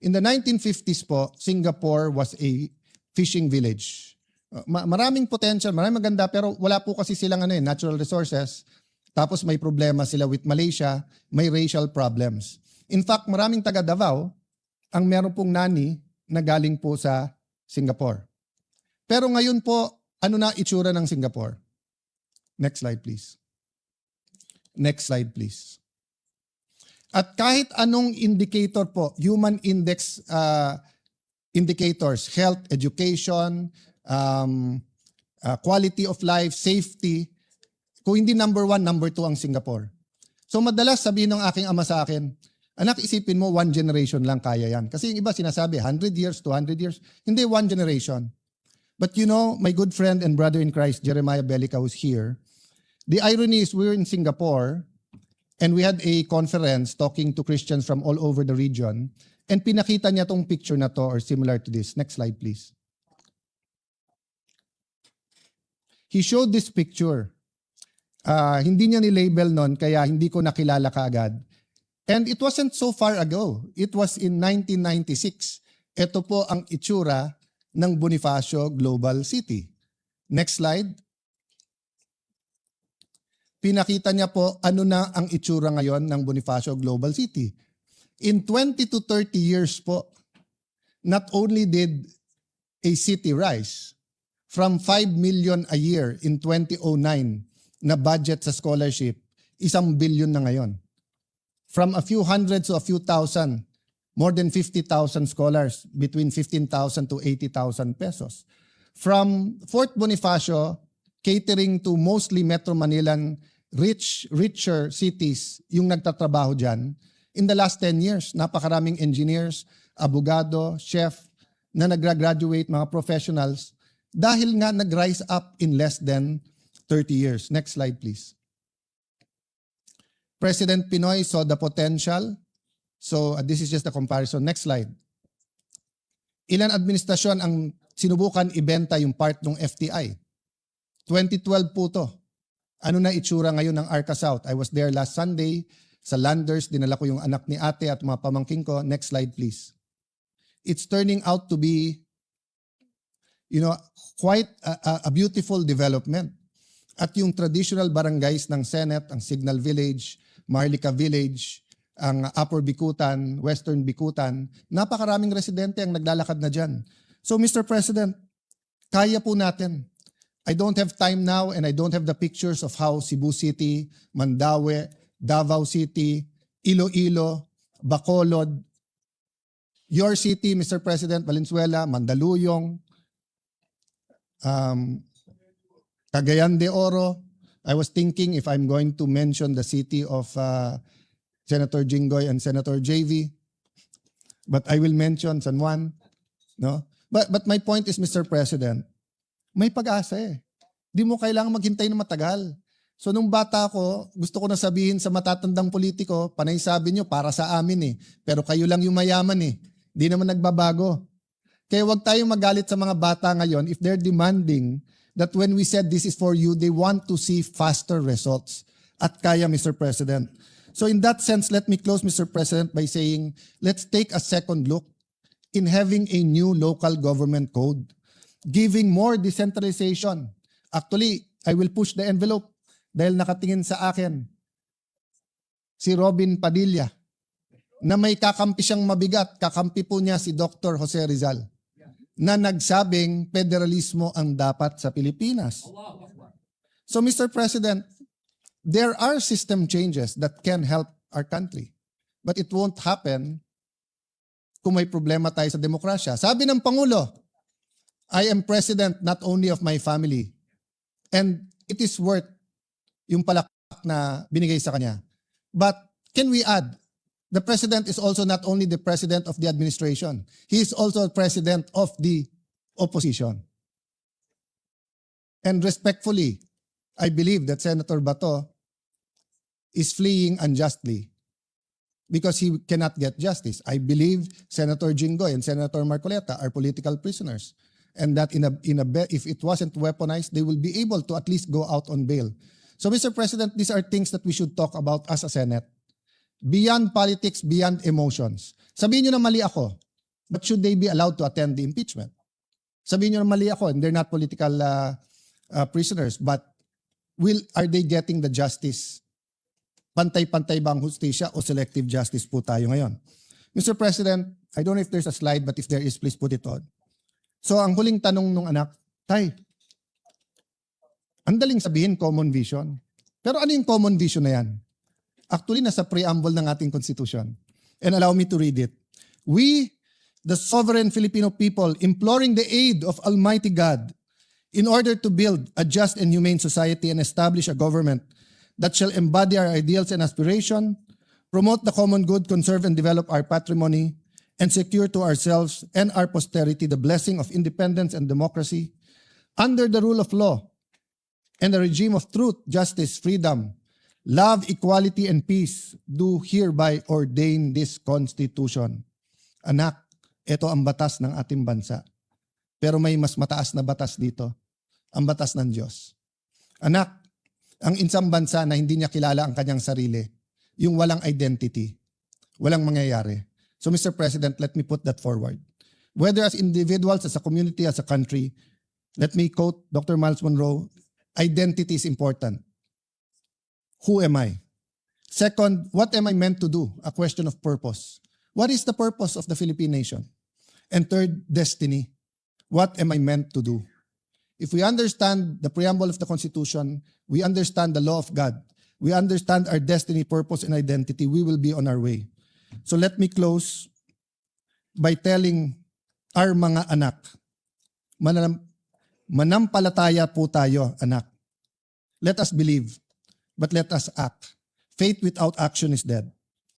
In the 1950s po, Singapore was a fishing village. Maraming potential, maraming maganda, pero wala po kasi silang natural resources. Tapos may problema sila with Malaysia, may racial problems. In fact, maraming taga Davao ang meron pong nani na galing po sa Singapore. Pero ngayon po, ano na itsura ng Singapore? Next slide, please. Next slide, please. At kahit anong indicator po, human index indicators, health, education, quality of life, safety, kung hindi number 1, number 2 ang Singapore. So madalas sabihin ng aking ama sa akin, anak, isipin mo, 1 generation lang kaya yan. Kasi yung iba sinasabi, 100 years, 200 years. Hindi, 1 generation. But you know, my good friend and brother in Christ, Jeremiah Belica, was here. The irony is we're in Singapore and we had a conference talking to Christians from all over the region, and pinakita niya tong picture na to or similar to this. Next slide, please. He showed this picture. Hindi niya ni-label nun, kaya hindi ko nakilala kaagad. And it wasn't so far ago. It was in 1996. Ito po ang itsura ng Bonifacio Global City. Next slide. Pinakita niya po ano na ang itsura ngayon ng Bonifacio Global City. In 20 to 30 years po, not only did a city rise from 5 million a year in 2009 na budget sa scholarship, 1 billion na ngayon. From a few hundreds to a few thousand, more than 50,000 scholars, between 15,000 to 80,000 pesos. From Fort Bonifacio, catering to mostly Metro Manilan, richer cities yung nagtatrabaho dyan. In the last 10 years, napakaraming engineers, abogado, chef, na nag-graduate, mga professionals, dahil nga nag-rise up in less than 30 years. Next slide, please. President Pinoy saw the potential. So this is just a comparison. Next slide. Ilan administrasyon ang sinubukan ibenta yung part ng FTI? 2012 po to. Ano na itsura ngayon ng Arca South? I was there last Sunday sa Landers. Dinala ko yung anak ni ate at mga pamangking ko. Next slide, please. It's turning out to be, quite a beautiful development. At yung traditional barangays ng Senate, ang Signal Village, Marlica Village, ang Upper Bikutan, Western Bikutan, napakaraming residente ang naglalakad na dyan. So Mr. President, kaya po natin. I don't have time now and I don't have the pictures of how Cebu City, Mandaue, Davao City, Iloilo, Bacolod, your city, Mr. President, Valenzuela, Mandaluyong, Cagayan de Oro. I was thinking if I'm going to mention the city of Senator Jinggoy and Senator JV, but I will mention San Juan. No? But my point is, Mr. President, may pag-asa eh. Di mo kailangan maghintay na matagal. So nung bata ko, gusto ko na sabihin sa matatandang politiko, panay sabi nyo, para sa amin eh. Pero kayo lang yung mayaman eh. Di naman nagbabago. Kaya wag tayong magalit sa mga bata ngayon if they're demanding that when we said this is for you, they want to see faster results. At kaya, Mr. President. So in that sense, let me close, Mr. President, by saying, let's take a second look in having a new local government code, giving more decentralization. Actually, I will push the envelope dahil nakatingin sa akin si Robin Padilla na may kakampi siyang mabigat. Kakampi po niya si Dr. Jose Rizal na nagsabing federalismo ang dapat sa Pilipinas. So Mr. President, there are system changes that can help our country. But it won't happen kung may problema tayo sa demokrasya. Sabi ng Pangulo, I am president not only of my family. And it is worth yung palakpak na binigay sa kanya. But can we add, the president is also not only the president of the administration, he is also president of the opposition. And respectfully, I believe that Senator Bato is fleeing unjustly because he cannot get justice. I believe Senator Jinggoy and Senator Marcoleta are political prisoners, and that if it wasn't weaponized, they will be able to at least go out on bail. So, Mr. President, these are things that we should talk about as a Senate. Beyond politics, beyond emotions. Sabihin nyo na mali ako, but should they be allowed to attend the impeachment? Sabihin nyo na mali ako, and they're not political prisoners, but are they getting the justice? Pantay-pantay ba ang hustisya o selective justice po tayo ngayon? Mr. President, I don't know if there's a slide, but if there is, please put it on. So ang huling tanong nung anak, Tay, ang daling sabihin common vision. Pero ano yung common vision na yan? Actually, nasa preamble ng ating Constitution. And allow me to read it. We, the sovereign Filipino people, imploring the aid of Almighty God in order to build a just and humane society and establish a government that shall embody our ideals and aspiration, promote the common good, conserve and develop our patrimony, and secure to ourselves and our posterity the blessing of independence and democracy, under the rule of law and a regime of truth, justice, freedom, love, equality, and peace, do hereby ordain this Constitution. Anak, ito ang batas ng ating bansa. Pero may mas mataas na batas dito, ang batas ng Diyos. Anak, ang isang bansa na hindi niya kilala ang kanyang sarili, yung walang identity, walang mangyayari. So Mr. President, let me put that forward. Whether as individuals, as a community, as a country, let me quote Dr. Miles Monroe, identity is important. Who am I? Second, what am I meant to do? A question of purpose. What is the purpose of the Philippine nation? And third, destiny. What am I meant to do? If we understand the preamble of the Constitution, we understand the law of God, we understand our destiny, purpose, and identity, we will be on our way. So let me close by telling our mga anak, manampalataya po tayo, anak. Let us believe, but let us act. Faith without action is dead.